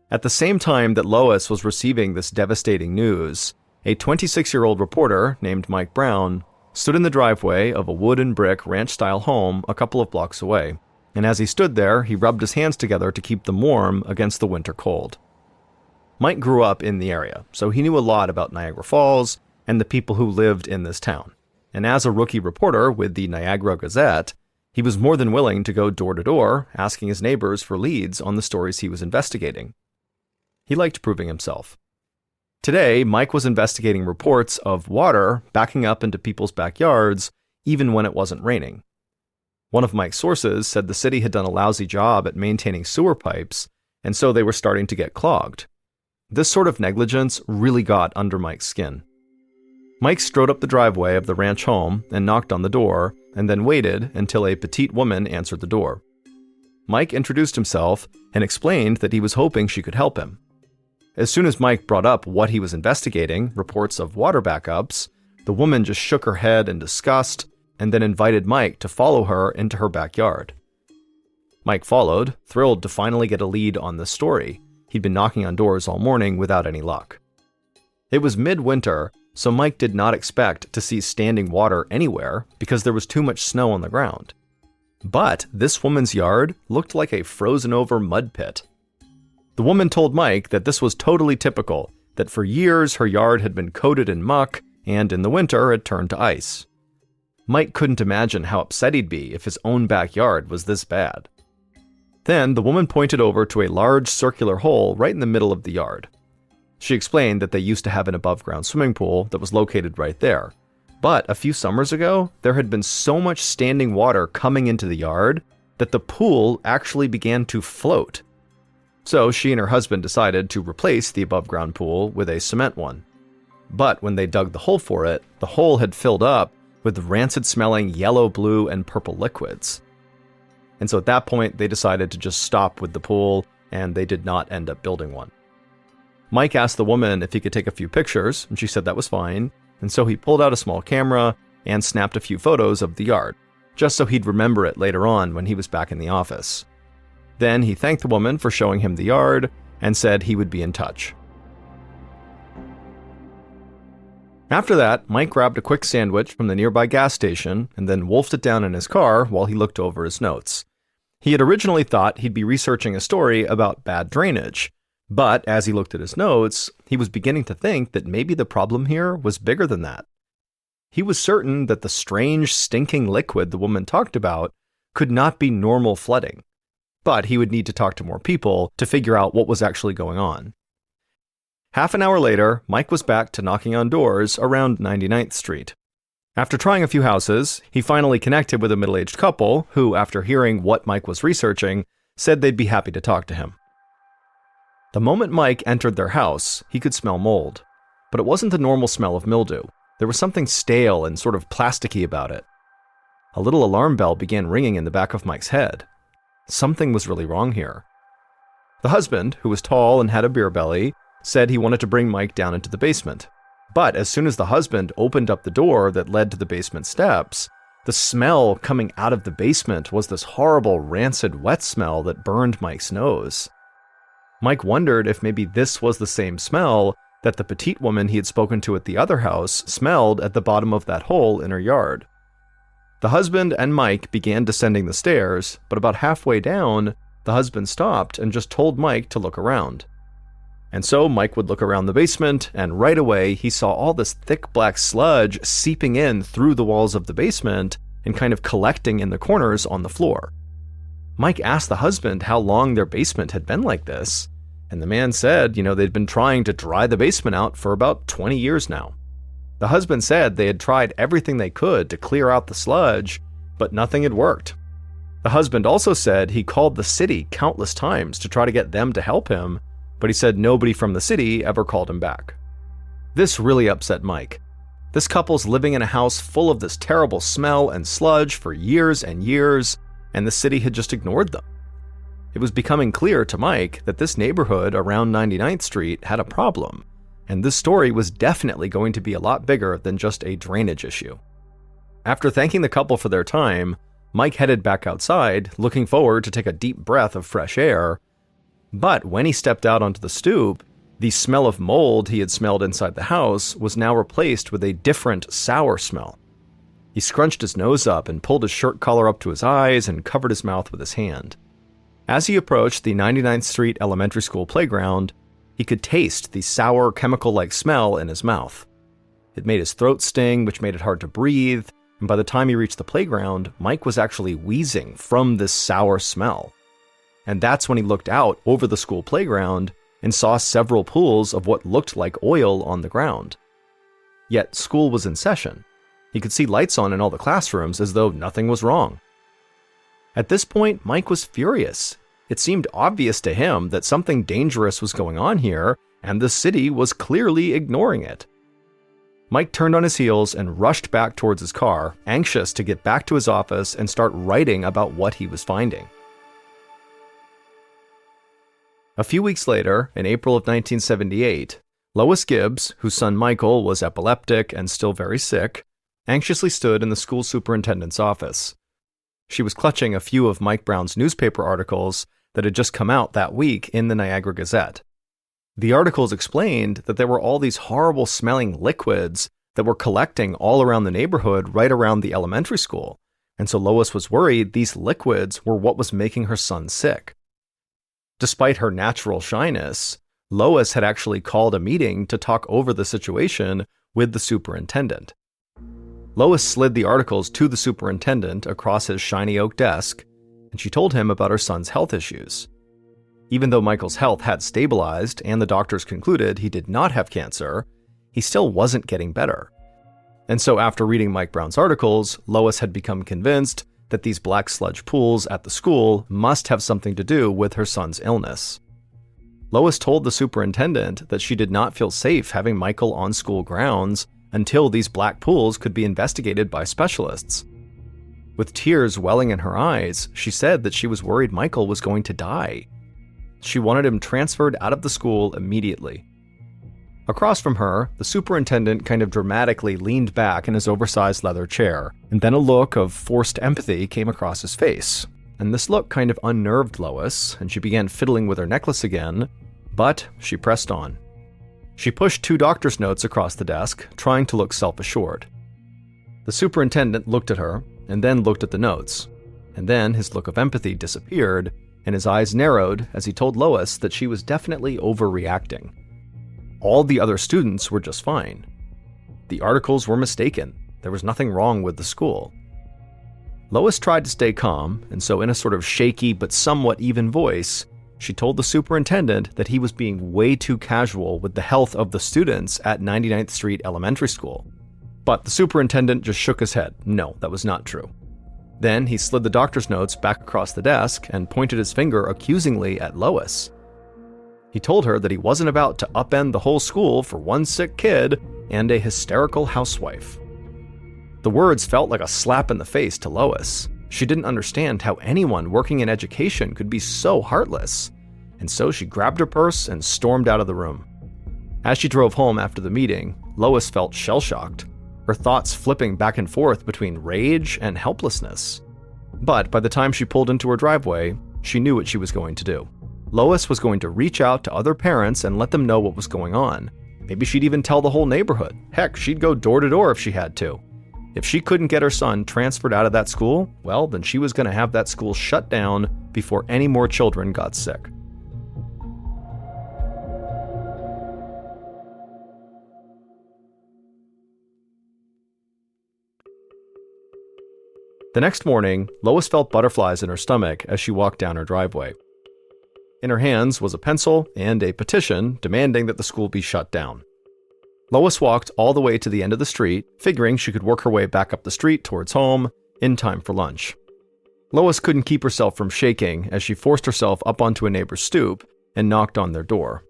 At the same time that Lois was receiving this devastating news, a 26-year-old reporter named Mike Brown stood in the driveway of a wood and brick ranch-style home a couple of blocks away, and as he stood there, he rubbed his hands together to keep them warm against the winter cold. Mike grew up in the area, so he knew a lot about Niagara Falls and the people who lived in this town. And as a rookie reporter with the Niagara Gazette, he was more than willing to go door to door, asking his neighbors for leads on the stories he was investigating. He liked proving himself. Today, Mike was investigating reports of water backing up into people's backyards, even when it wasn't raining. One of Mike's sources said the city had done a lousy job at maintaining sewer pipes, and so they were starting to get clogged. This sort of negligence really got under Mike's skin. Mike strode up the driveway of the ranch home and knocked on the door, and then waited until a petite woman answered the door. Mike introduced himself and explained that he was hoping she could help him. As soon as Mike brought up what he was investigating, reports of water backups, the woman just shook her head in disgust and then invited Mike to follow her into her backyard. Mike followed, thrilled to finally get a lead on this story. He'd been knocking on doors all morning without any luck. It was midwinter, so Mike did not expect to see standing water anywhere because there was too much snow on the ground. But this woman's yard looked like a frozen-over mud pit. The woman told Mike that this was totally typical, that for years her yard had been coated in muck, and in the winter it turned to ice. Mike couldn't imagine how upset he'd be if his own backyard was this bad. Then the woman pointed over to a large circular hole right in the middle of the yard. She explained that they used to have an above-ground swimming pool that was located right there. But a few summers ago, there had been so much standing water coming into the yard that the pool actually began to float. So she and her husband decided to replace the above-ground pool with a cement one. But when they dug the hole for it, the hole had filled up with rancid-smelling yellow, blue, and purple liquids. And so at that point, they decided to just stop with the pool, and they did not end up building one. Mike asked the woman if he could take a few pictures, and she said that was fine, and so he pulled out a small camera and snapped a few photos of the yard, just so he'd remember it later on when he was back in the office. Then he thanked the woman for showing him the yard and said he would be in touch. After that, Mike grabbed a quick sandwich from the nearby gas station and then wolfed it down in his car while he looked over his notes. He had originally thought he'd be researching a story about bad drainage, but as he looked at his notes, he was beginning to think that maybe the problem here was bigger than that. He was certain that the strange, stinking liquid the woman talked about could not be normal flooding. But he would need to talk to more people to figure out what was actually going on. Half an hour later, Mike was back to knocking on doors around 99th Street. After trying a few houses, he finally connected with a middle-aged couple who, after hearing what Mike was researching, said they'd be happy to talk to him. The moment Mike entered their house, he could smell mold. But it wasn't the normal smell of mildew. There was something stale and sort of plasticky about it. A little alarm bell began ringing in the back of Mike's head. Something was really wrong here. The husband, who was tall and had a beer belly, said he wanted to bring Mike down into the basement. But as soon as the husband opened up the door that led to the basement steps, the smell coming out of the basement was this horrible, rancid, wet smell that burned Mike's nose. Mike wondered if maybe this was the same smell that the petite woman he had spoken to at the other house smelled at the bottom of that hole in her yard. The husband and Mike began descending the stairs, but about halfway down, the husband stopped and just told Mike to look around. And so Mike would look around the basement, and right away he saw all this thick black sludge seeping in through the walls of the basement and kind of collecting in the corners on the floor. Mike asked the husband how long their basement had been like this, And the man said, they'd been trying to dry the basement out for about 20 years now. The husband said they had tried everything they could to clear out the sludge, but nothing had worked. The husband also said he called the city countless times to try to get them to help him, but he said nobody from the city ever called him back. This really upset Mike. This couple's living in a house full of this terrible smell and sludge for years and years, and the city had just ignored them. It was becoming clear to Mike that this neighborhood around 99th Street had a problem, and this story was definitely going to be a lot bigger than just a drainage issue. After thanking the couple for their time, Mike headed back outside, looking forward to take a deep breath of fresh air. But when he stepped out onto the stoop, the smell of mold he had smelled inside the house was now replaced with a different, sour smell. He scrunched his nose up and pulled his shirt collar up to his eyes and covered his mouth with his hand. As he approached the 99th Street Elementary School playground, he could taste the sour, chemical-like smell in his mouth. It made his throat sting, which made it hard to breathe, and by the time he reached the playground, Mike was actually wheezing from this sour smell. And that's when he looked out over the school playground and saw several pools of what looked like oil on the ground. Yet school was in session. He could see lights on in all the classrooms as though nothing was wrong. At this point, Mike was furious. It seemed obvious to him that something dangerous was going on here, and the city was clearly ignoring it. Mike turned on his heels and rushed back towards his car, anxious to get back to his office and start writing about what he was finding. A few weeks later, in April of 1978, Lois Gibbs, whose son Michael was epileptic and still very sick, anxiously stood in the school superintendent's office. She was clutching a few of Mike Brown's newspaper articles that had just come out that week in the Niagara Gazette. The articles explained that there were all these horrible smelling liquids that were collecting all around the neighborhood right around the elementary school, and so Lois was worried these liquids were what was making her son sick. Despite her natural shyness, Lois had actually called a meeting to talk over the situation with the superintendent. Lois slid the articles to the superintendent across his shiny oak desk, and she told him about her son's health issues. Even though Michael's health had stabilized and the doctors concluded he did not have cancer, he still wasn't getting better. And so after reading Mike Brown's articles, Lois had become convinced that these black sludge pools at the school must have something to do with her son's illness. Lois told the superintendent that she did not feel safe having Michael on school grounds until these black pools could be investigated by specialists. With tears welling in her eyes, she said that she was worried Michael was going to die. She wanted him transferred out of the school immediately. Across from her, the superintendent kind of dramatically leaned back in his oversized leather chair, and then a look of forced empathy came across his face. And this look kind of unnerved Lois, and she began fiddling with her necklace again, but she pressed on. She pushed 2 doctor's notes across the desk, trying to look self-assured. The superintendent looked at her, and then looked at the notes, and then his look of empathy disappeared, and his eyes narrowed as he told Lois that she was definitely overreacting. All the other students were just fine. The articles were mistaken. There was nothing wrong with the school. Lois tried to stay calm, and so in a sort of shaky but somewhat even voice, she told the superintendent that he was being way too casual with the health of the students at 99th Street Elementary School. But the superintendent just shook his head. No, that was not true. Then he slid the doctor's notes back across the desk and pointed his finger accusingly at Lois. He told her that he wasn't about to upend the whole school for one sick kid and a hysterical housewife. The words felt like a slap in the face to Lois. She didn't understand how anyone working in education could be so heartless, and so she grabbed her purse and stormed out of the room. As she drove home after the meeting, Lois felt shell-shocked, her thoughts flipping back and forth between rage and helplessness. But by the time she pulled into her driveway, she knew what she was going to do. Lois was going to reach out to other parents and let them know what was going on. Maybe she'd even tell the whole neighborhood. Heck, she'd go door to door if she had to. If she couldn't get her son transferred out of that school, well, then she was going to have that school shut down before any more children got sick. The next morning, Lois felt butterflies in her stomach as she walked down her driveway. In her hands was a pencil and a petition demanding that the school be shut down. Lois walked all the way to the end of the street, figuring she could work her way back up the street towards home in time for lunch. Lois couldn't keep herself from shaking as she forced herself up onto a neighbor's stoop and knocked on their door.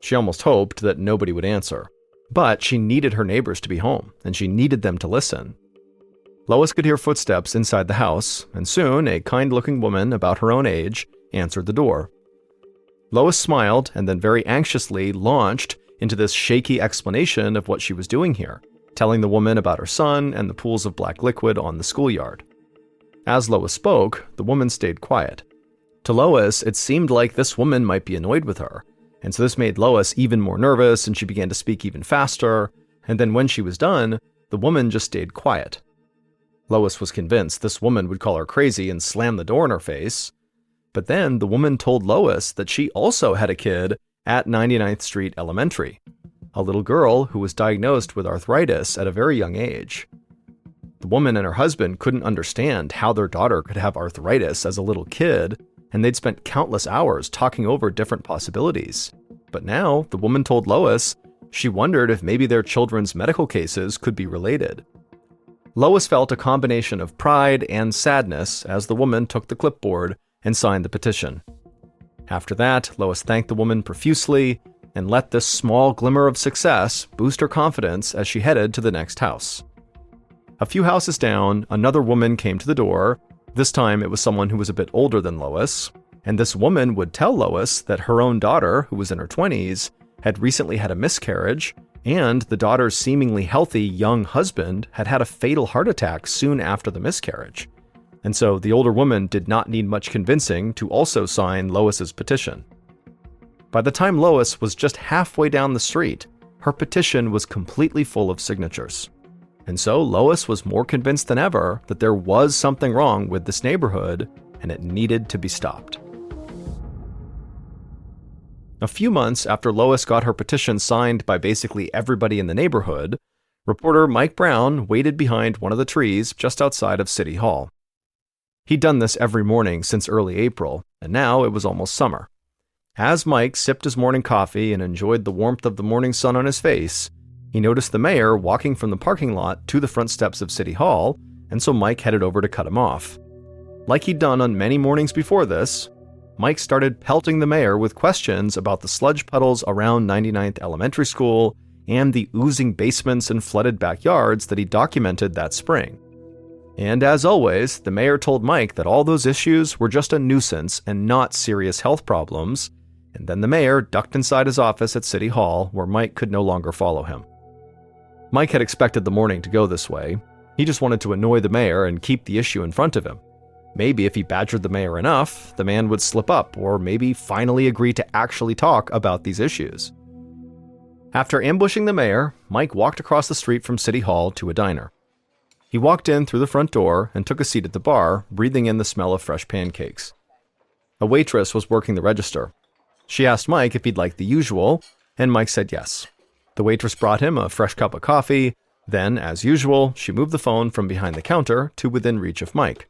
She almost hoped that nobody would answer, but she needed her neighbors to be home, and she needed them to listen. Lois could hear footsteps inside the house, and soon a kind-looking woman about her own age answered the door. Lois smiled and then very anxiously launched into this shaky explanation of what she was doing here, telling the woman about her son and the pools of black liquid on the schoolyard. As Lois spoke, the woman stayed quiet. To Lois, it seemed like this woman might be annoyed with her, and so this made Lois even more nervous, and she began to speak even faster, and then when she was done, the woman just stayed quiet. Lois was convinced this woman would call her crazy and slam the door in her face, but then the woman told Lois that she also had a kid at 99th Street Elementary, a little girl who was diagnosed with arthritis at a very young age. The woman and her husband couldn't understand how their daughter could have arthritis as a little kid, and they'd spent countless hours talking over different possibilities. But now, the woman told Lois she wondered if maybe their children's medical cases could be related. Lois felt a combination of pride and sadness as the woman took the clipboard and signed the petition. After that, Lois thanked the woman profusely and let this small glimmer of success boost her confidence as she headed to the next house. A few houses down, another woman came to the door. This time it was someone who was a bit older than Lois, and this woman would tell Lois that her own daughter, who was in her 20s, had recently had a miscarriage, and the daughter's seemingly healthy young husband had had a fatal heart attack soon after the miscarriage. And so the older woman did not need much convincing to also sign Lois's petition. By the time Lois was just halfway down the street, her petition was completely full of signatures. And so Lois was more convinced than ever that there was something wrong with this neighborhood and it needed to be stopped. A few months after Lois got her petition signed by basically everybody in the neighborhood, reporter Mike Brown waited behind one of the trees just outside of City Hall. He'd done this every morning since early April, and now it was almost summer. As Mike sipped his morning coffee and enjoyed the warmth of the morning sun on his face, he noticed the mayor walking from the parking lot to the front steps of City Hall, and so Mike headed over to cut him off. Like he'd done on many mornings before this, Mike started pelting the mayor with questions about the sludge puddles around 99th Elementary School and the oozing basements and flooded backyards that he documented that spring. And as always, the mayor told Mike that all those issues were just a nuisance and not serious health problems, and then the mayor ducked inside his office at City Hall where Mike could no longer follow him. Mike had expected the morning to go this way. He just wanted to annoy the mayor and keep the issue in front of him. Maybe if he badgered the mayor enough, the man would slip up, or maybe finally agree to actually talk about these issues. After ambushing the mayor, Mike walked across the street from City Hall to a diner. He walked in through the front door and took a seat at the bar, breathing in the smell of fresh pancakes. A waitress was working the register. She asked Mike if he'd like the usual, and Mike said yes. The waitress brought him a fresh cup of coffee. Then, as usual, she moved the phone from behind the counter to within reach of Mike.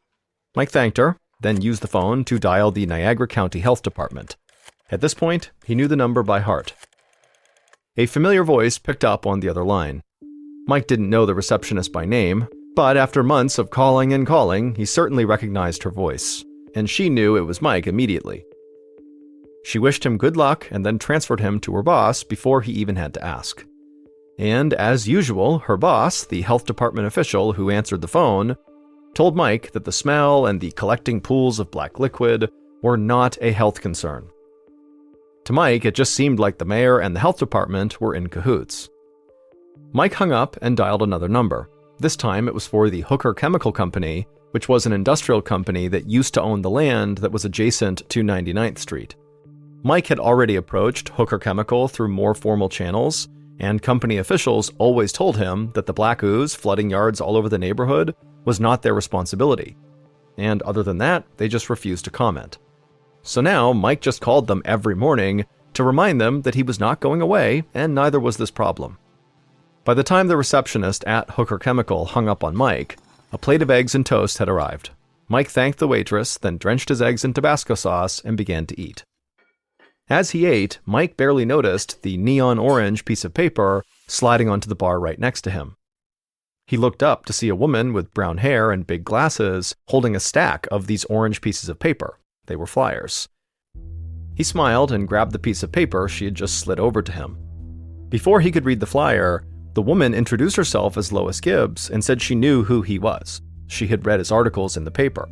Mike thanked her, then used the phone to dial the Niagara County Health Department. At this point, he knew the number by heart. A familiar voice picked up on the other line. Mike didn't know the receptionist by name, but after months of calling and calling, he certainly recognized her voice, and she knew it was Mike immediately. She wished him good luck and then transferred him to her boss before he even had to ask. And as usual, her boss, the health department official who answered the phone, told Mike that the smell and the collecting pools of black liquid were not a health concern. To Mike, it just seemed like the mayor and the health department were in cahoots. Mike hung up and dialed another number. This time it was for the Hooker Chemical Company, which was an industrial company that used to own the land that was adjacent to 99th Street. Mike had already approached Hooker Chemical through more formal channels, and company officials always told him that the black ooze flooding yards all over the neighborhood was not their responsibility. And other than that, they just refused to comment. So now Mike just called them every morning to remind them that he was not going away, and neither was this problem. By the time the receptionist at Hooker Chemical hung up on Mike, a plate of eggs and toast had arrived. Mike thanked the waitress, then drenched his eggs in Tabasco sauce and began to eat. As he ate, Mike barely noticed the neon orange piece of paper sliding onto the bar right next to him. He looked up to see a woman with brown hair and big glasses holding a stack of these orange pieces of paper. They were flyers. He smiled and grabbed the piece of paper she had just slid over to him. Before he could read the flyer, the woman introduced herself as Lois Gibbs and said she knew who he was. She had read his articles in the paper.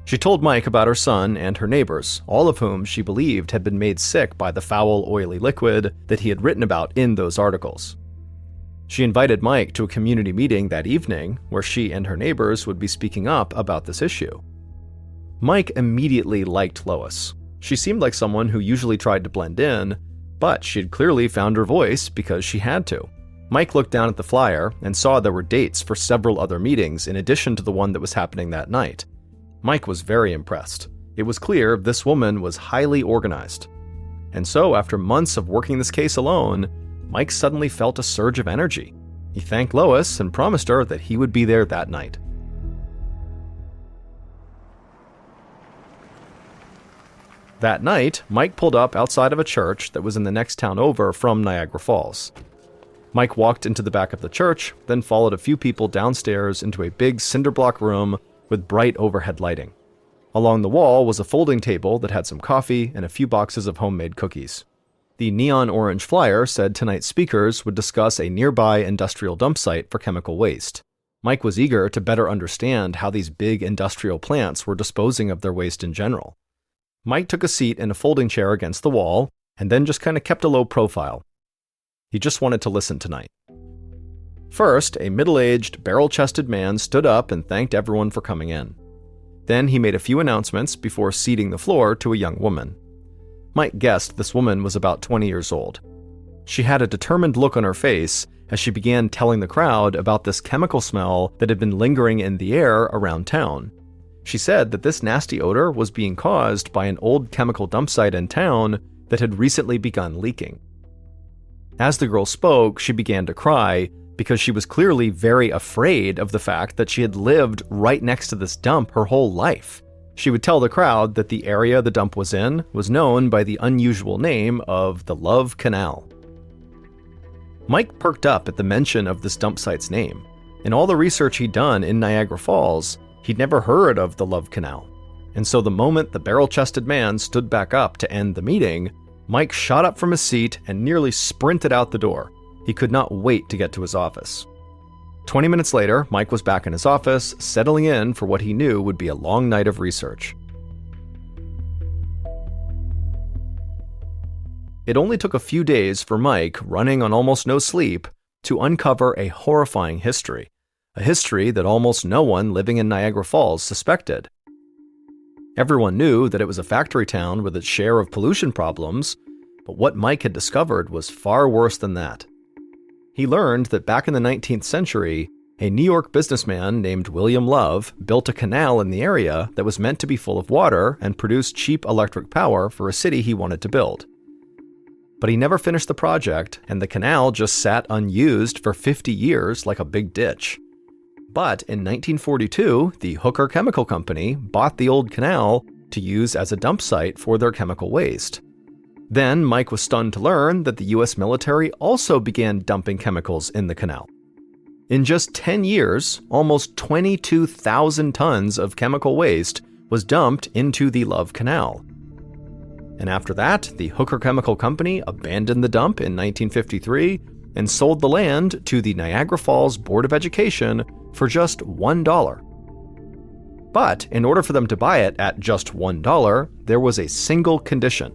She told Mike about her son and her neighbors, all of whom she believed had been made sick by the foul, oily liquid that he had written about in those articles. She invited Mike to a community meeting that evening where she and her neighbors would be speaking up about this issue. Mike immediately liked Lois. She seemed like someone who usually tried to blend in, but she had clearly found her voice because she had to. Mike looked down at the flyer and saw there were dates for several other meetings in addition to the one that was happening that night. Mike was very impressed. It was clear this woman was highly organized. And so, after months of working this case alone, Mike suddenly felt a surge of energy. He thanked Lois and promised her that he would be there that night. That night, Mike pulled up outside of a church that was in the next town over from Niagara Falls. Mike walked into the back of the church, then followed a few people downstairs into a big cinder block room with bright overhead lighting. Along the wall was a folding table that had some coffee and a few boxes of homemade cookies. The neon orange flyer said tonight's speakers would discuss a nearby industrial dump site for chemical waste. Mike was eager to better understand how these big industrial plants were disposing of their waste in general. Mike took a seat in a folding chair against the wall and then just kind of kept a low profile. He just wanted to listen tonight. First, a middle-aged, barrel-chested man stood up and thanked everyone for coming in. Then he made a few announcements before ceding the floor to a young woman. Mike guessed this woman was about 20 years old. She had a determined look on her face as she began telling the crowd about this chemical smell that had been lingering in the air around town. She said that this nasty odor was being caused by an old chemical dump site in town that had recently begun leaking. As the girl spoke, she began to cry because she was clearly very afraid of the fact that she had lived right next to this dump her whole life. She would tell the crowd that the area the dump was in was known by the unusual name of the Love Canal. Mike perked up at the mention of this dump site's name. In all the research he'd done in Niagara Falls, he'd never heard of the Love Canal. And so the moment the barrel-chested man stood back up to end the meeting, Mike shot up from his seat and nearly sprinted out the door. He could not wait to get to his office. 20 minutes later, Mike was back in his office, settling in for what he knew would be a long night of research. It only took a few days for Mike, running on almost no sleep, to uncover a horrifying history. A history that almost no one living in Niagara Falls suspected. Everyone knew that it was a factory town with its share of pollution problems, but what Mike had discovered was far worse than that. He learned that back in the 19th century, a New York businessman named William Love built a canal in the area that was meant to be full of water and produce cheap electric power for a city he wanted to build. But he never finished the project, and the canal just sat unused for 50 years like a big ditch. But in 1942, the Hooker Chemical Company bought the old canal to use as a dump site for their chemical waste. Then Mike was stunned to learn that the US military also began dumping chemicals in the canal. In just 10 years, almost 22,000 tons of chemical waste was dumped into the Love Canal. And after that, the Hooker Chemical Company abandoned the dump in 1953 and sold the land to the Niagara Falls Board of Education for just $1. But in order for them to buy it at just $1, there was a single condition: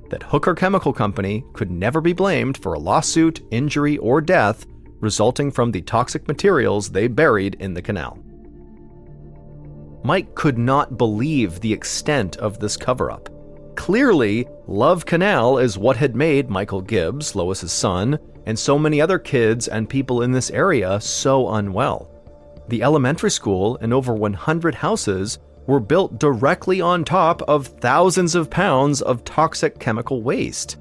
that Hooker Chemical Company could never be blamed for a lawsuit, injury, or death resulting from the toxic materials they buried in the canal. Mike could not believe the extent of this cover-up. Clearly, Love Canal is what had made Michael Gibbs, Lois's son, and so many other kids and people in this area so unwell. The elementary school and over 100 houses were built directly on top of thousands of pounds of toxic chemical waste.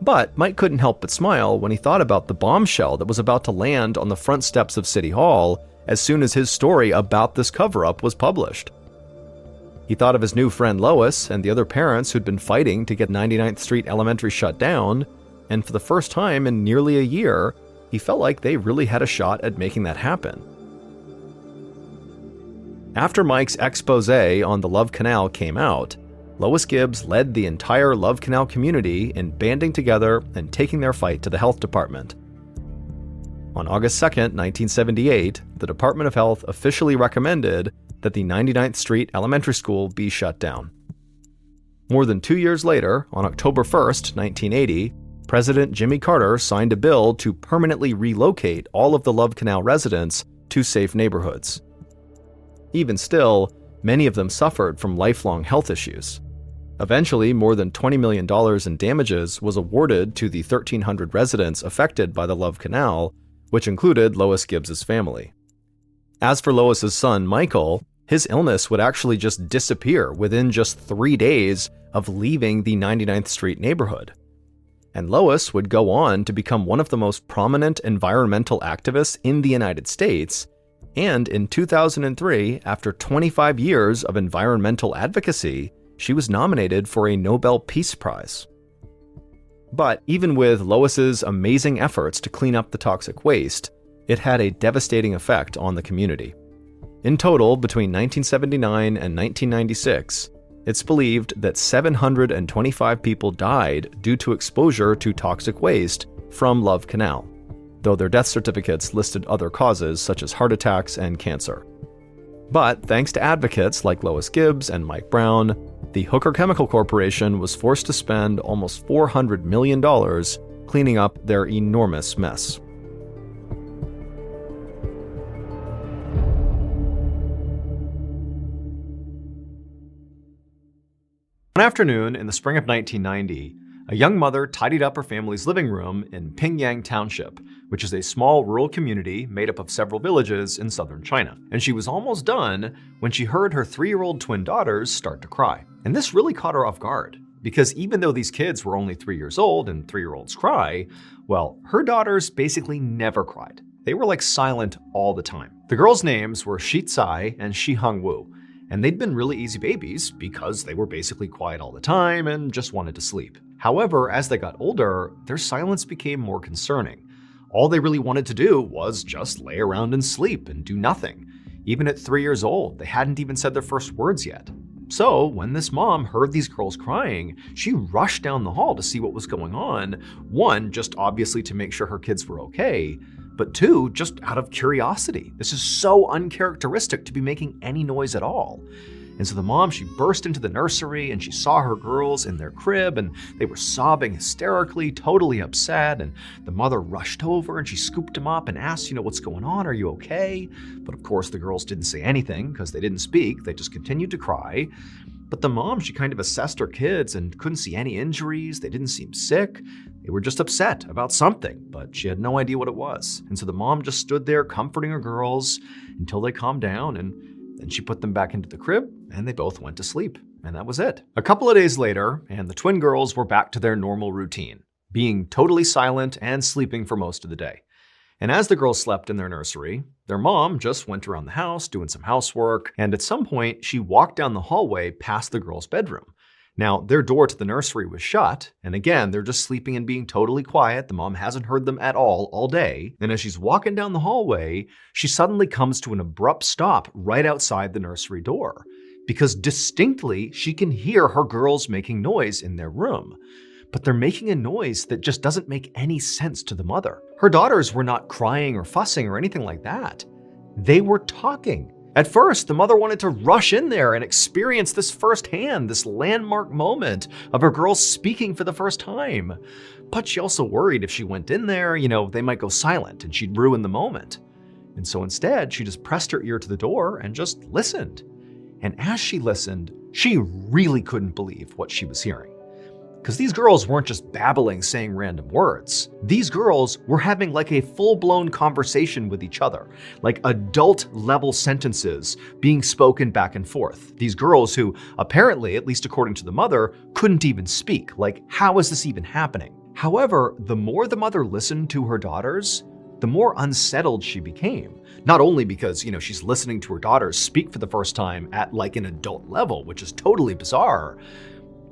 But Mike couldn't help but smile when he thought about the bombshell that was about to land on the front steps of City Hall as soon as his story about this cover-up was published. He thought of his new friend Lois and the other parents who'd been fighting to get 99th Street Elementary shut down, and for the first time in nearly a year, he felt like they really had a shot at making that happen. After Mike's expose on the Love Canal came out, Lois Gibbs led the entire Love Canal community in banding together and taking their fight to the health department. On August 2, 1978, the Department of Health officially recommended that the 99th Street Elementary School be shut down. More than 2 years later, on October 1, 1980, President Jimmy Carter signed a bill to permanently relocate all of the Love Canal residents to safe neighborhoods. Even still, many of them suffered from lifelong health issues. Eventually, more than $20 million in damages was awarded to the 1,300 residents affected by the Love Canal, which included Lois Gibbs' family. As for Lois's son, Michael, his illness would actually just disappear within just 3 days of leaving the 99th Street neighborhood. And Lois would go on to become one of the most prominent environmental activists in the United States, and in 2003, after 25 years of environmental advocacy, she was nominated for a Nobel Peace Prize. But even with Lois's amazing efforts to clean up the toxic waste, it had a devastating effect on the community. In total, between 1979 and 1996, it's believed that 725 people died due to exposure to toxic waste from Love Canal, though their death certificates listed other causes such as heart attacks and cancer. But thanks to advocates like Lois Gibbs and Mike Brown, the Hooker Chemical Corporation was forced to spend almost $400 million cleaning up their enormous mess. One afternoon in the spring of 1990, a young mother tidied up her family's living room in Pingyang Township, which is a small rural community made up of several villages in southern China. And she was almost done when she heard her 3-year-old twin daughters start to cry. And this really caught her off guard, because even though these kids were only 3 years old and 3-year-olds cry, well, her daughters basically never cried. They were like silent all the time. The girls' names were Shi Tsai and Shi Hung Wu, and they'd been really easy babies because they were basically quiet all the time and just wanted to sleep. However, as they got older, their silence became more concerning. All they really wanted to do was just lay around and sleep and do nothing. Even at 3 years old, they hadn't even said their first words yet. So when this mom heard these girls crying, she rushed down the hall to see what was going on. One, just obviously to make sure her kids were okay, but two, just out of curiosity. This is so uncharacteristic to be making any noise at all. And so the mom, she burst into the nursery and she saw her girls in their crib and they were sobbing hysterically, totally upset. And the mother rushed over and she scooped them up and asked, what's going on? Are you okay? But of course the girls didn't say anything because they didn't speak. They just continued to cry. But the mom, she kind of assessed her kids and couldn't see any injuries. They didn't seem sick. They were just upset about something, but she had no idea what it was. And so the mom just stood there comforting her girls until they calmed down, and then she put them back into the crib and they both went to sleep. And that was it. A couple of days later, and the twin girls were back to their normal routine, being totally silent and sleeping for most of the day. And as the girls slept in their nursery, their mom just went around the house doing some housework, and at some point she walked down the hallway past the girls' bedroom. Now, their door to the nursery was shut, and again, they're just sleeping and being totally quiet. The mom hasn't heard them at all day. And as she's walking down the hallway, she suddenly comes to an abrupt stop right outside the nursery door, because distinctly she can hear her girls making noise in their room. But they're making a noise that just doesn't make any sense to the mother. Her daughters were not crying or fussing or anything like that. They were talking. At first, the mother wanted to rush in there and experience this firsthand, this landmark moment of her girls speaking for the first time. But she also worried if she went in there, they might go silent and she'd ruin the moment. And so instead, she just pressed her ear to the door and just listened. And as she listened, she really couldn't believe what she was hearing. Because these girls weren't just babbling, saying random words. These girls were having like a full-blown conversation with each other, like adult-level sentences being spoken back and forth. These girls who apparently, at least according to the mother, couldn't even speak. Like, how is this even happening? However, the more the mother listened to her daughters, the more unsettled she became. Not only because, she's listening to her daughters speak for the first time at like an adult level, which is totally bizarre,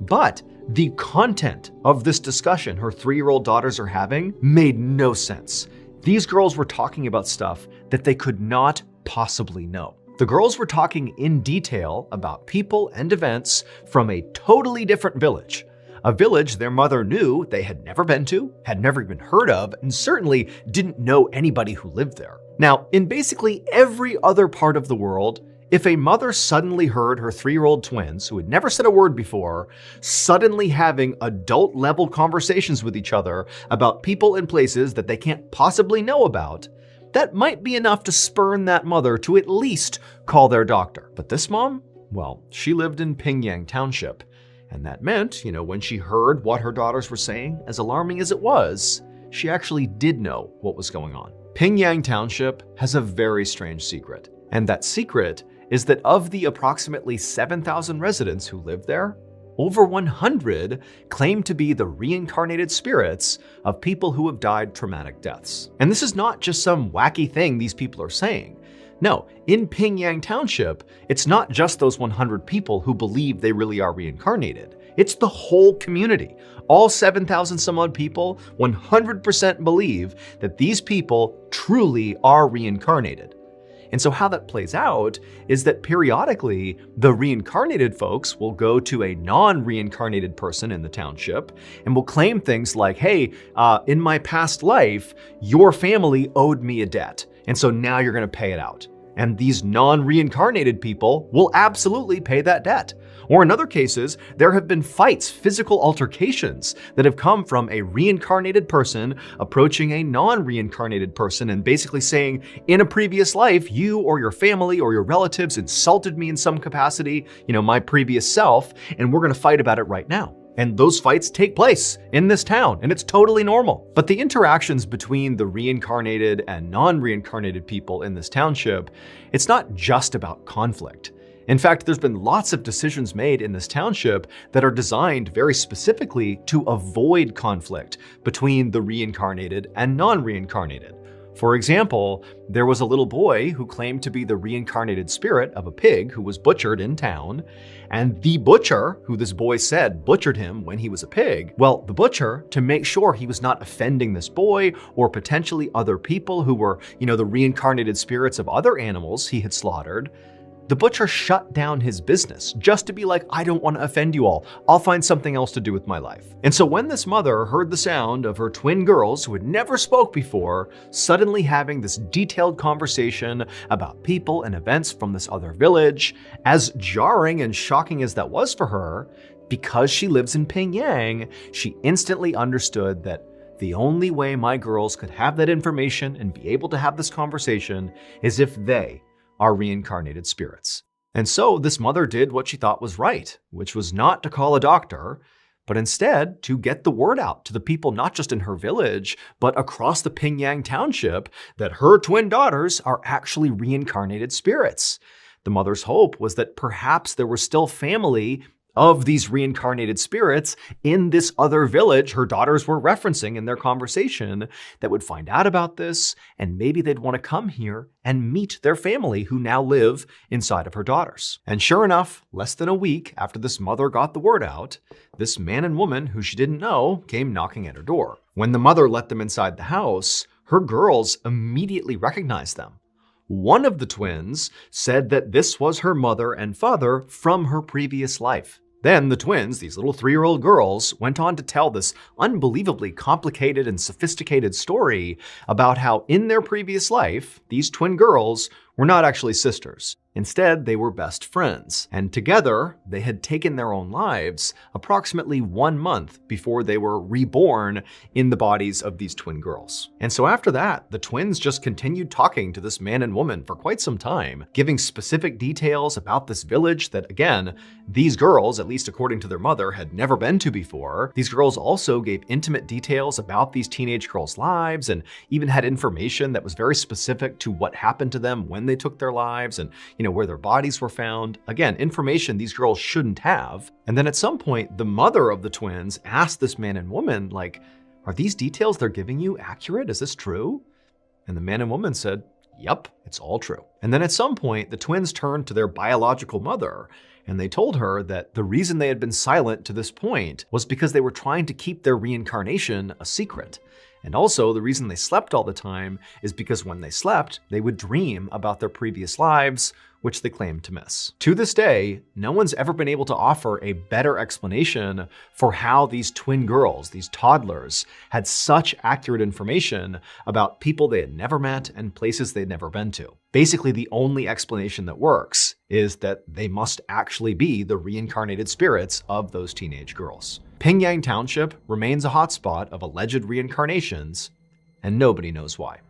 but the content of this discussion her 3-year-old daughters are having made no sense. These girls were talking about stuff that they could not possibly know. The girls were talking in detail about people and events from a totally different village. A village their mother knew they had never been to, had never even heard of, and certainly didn't know anybody who lived there. Now, in basically every other part of the world, if a mother suddenly heard her 3-year-old twins, who had never said a word before, suddenly having adult-level conversations with each other about people and places that they can't possibly know about, that might be enough to spurn that mother to at least call their doctor. But this mom, well, she lived in Pingyang Township. And that meant, when she heard what her daughters were saying, as alarming as it was, she actually did know what was going on. Pingyang Township has a very strange secret. And that secret is that of the approximately 7,000 residents who live there, over 100 claim to be the reincarnated spirits of people who have died traumatic deaths. And this is not just some wacky thing these people are saying. No, in Pingyang Township, it's not just those 100 people who believe they really are reincarnated. It's the whole community. All 7,000 some odd people 100% believe that these people truly are reincarnated. And so how that plays out is that periodically, the reincarnated folks will go to a non-reincarnated person in the township and will claim things like, hey, in my past life, your family owed me a debt. And so now you're going to pay it out. And these non-reincarnated people will absolutely pay that debt. Or in other cases, there have been fights, physical altercations that have come from a reincarnated person approaching a non-reincarnated person and basically saying, in a previous life, you or your family or your relatives insulted me in some capacity, my previous self, and we're going to fight about it right now. And those fights take place in this town, and it's totally normal. But the interactions between the reincarnated and non-reincarnated people in this township, it's not just about conflict. In fact, there's been lots of decisions made in this township that are designed very specifically to avoid conflict between the reincarnated and non-reincarnated. For example, there was a little boy who claimed to be the reincarnated spirit of a pig who was butchered in town, and the butcher, who this boy said butchered him when he was a pig, well, the butcher, to make sure he was not offending this boy or potentially other people who were, the reincarnated spirits of other animals he had slaughtered, the butcher shut down his business just to be like, I don't want to offend you all. I'll find something else to do with my life. And so when this mother heard the sound of her twin girls who had never spoke before, suddenly having this detailed conversation about people and events from this other village, as jarring and shocking as that was for her, because she lives in Pingyang, she instantly understood that the only way my girls could have that information and be able to have this conversation is if they are reincarnated spirits. And so this mother did what she thought was right, which was not to call a doctor, but instead to get the word out to the people not just in her village, but across the Pingyang Township that her twin daughters are actually reincarnated spirits. The mother's hope was that perhaps there was still family of these reincarnated spirits in this other village her daughters were referencing in their conversation that would find out about this, and maybe they'd want to come here and meet their family who now live inside of her daughters. And sure enough, less than a week after this mother got the word out, this man and woman who she didn't know came knocking at her door. When the mother let them inside the house, her girls immediately recognized them. One of the twins said that this was her mother and father from her previous life. Then the twins, these little 3-year-old girls, went on to tell this unbelievably complicated and sophisticated story about how in their previous life, these twin girls were not actually sisters. Instead, they were best friends, and together they had taken their own lives approximately 1 month before they were reborn in the bodies of these twin girls. And so after that, the twins just continued talking to this man and woman for quite some time, giving specific details about this village that, again, these girls, at least according to their mother, had never been to before. These girls also gave intimate details about these teenage girls' lives and even had information that was very specific to what happened to them when they took their lives and, where their bodies were found. Again, information these girls shouldn't have. And then at some point, the mother of the twins asked this man and woman, like, are these details they're giving you accurate? Is this true? And the man and woman said, "Yep, it's all true." And then at some point, the twins turned to their biological mother and they told her that the reason they had been silent to this point was because they were trying to keep their reincarnation a secret. And also, the reason they slept all the time is because when they slept, they would dream about their previous lives, which they claimed to miss. To this day, no one's ever been able to offer a better explanation for how these twin girls, these toddlers, had such accurate information about people they had never met and places they'd never been to. Basically, the only explanation that works is that they must actually be the reincarnated spirits of those teenage girls. Pingyang Township remains a hotspot of alleged reincarnations, and nobody knows why.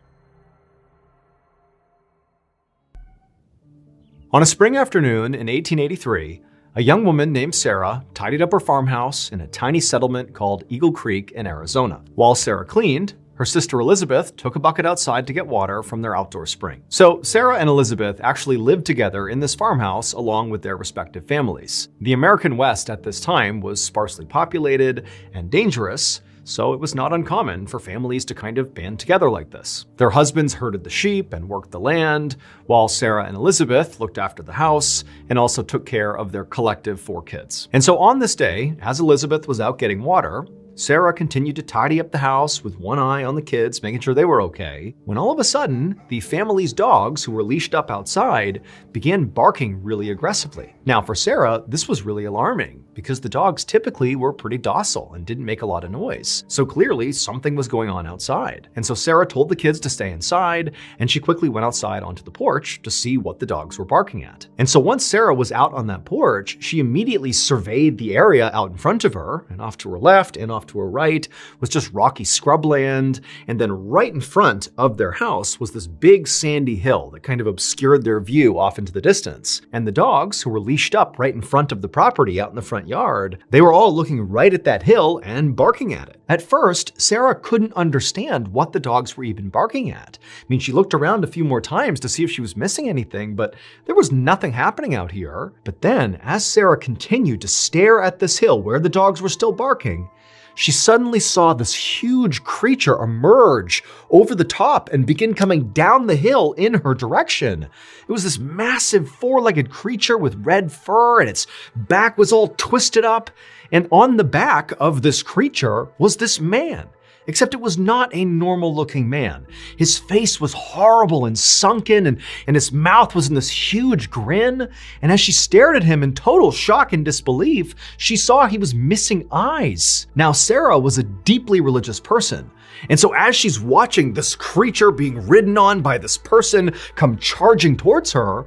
On a spring afternoon in 1883, a young woman named Sarah tidied up her farmhouse in a tiny settlement called Eagle Creek in Arizona. While Sarah cleaned, her sister Elizabeth took a bucket outside to get water from their outdoor spring. So Sarah and Elizabeth actually lived together in this farmhouse along with their respective families. The American West at this time was sparsely populated and dangerous, so it was not uncommon for families to kind of band together like this. Their husbands herded the sheep and worked the land, while Sarah and Elizabeth looked after the house and also took care of their collective 4 kids. And so on this day, as Elizabeth was out getting water, Sarah continued to tidy up the house with one eye on the kids, making sure they were okay, when all of a sudden, the family's dogs, who were leashed up outside, began barking really aggressively. Now, for Sarah, this was really alarming because the dogs typically were pretty docile and didn't make a lot of noise. So clearly, something was going on outside. And so Sarah told the kids to stay inside, and she quickly went outside onto the porch to see what the dogs were barking at. And so once Sarah was out on that porch, she immediately surveyed the area out in front of her, and off to her left and off to her right was just rocky scrubland, and then right in front of their house was this big sandy hill that kind of obscured their view off into the distance. And the dogs, who were leashed up right in front of the property out in the front yard, they were all looking right at that hill and barking at it. At first, Sarah couldn't understand what the dogs were even barking at. I mean, she looked around a few more times to see if she was missing anything, but there was nothing happening out here. But then, as Sarah continued to stare at this hill where the dogs were still barking, she suddenly saw this huge creature emerge over the top and begin coming down the hill in her direction. It was this massive 4-legged creature with red fur, and its back was all twisted up. And on the back of this creature was this man. Except it was not a normal-looking man. His face was horrible and sunken, and his mouth was in this huge grin. And as she stared at him in total shock and disbelief, she saw he was missing eyes. Now, Sarah was a deeply religious person. And so as she's watching this creature being ridden on by this person come charging towards her,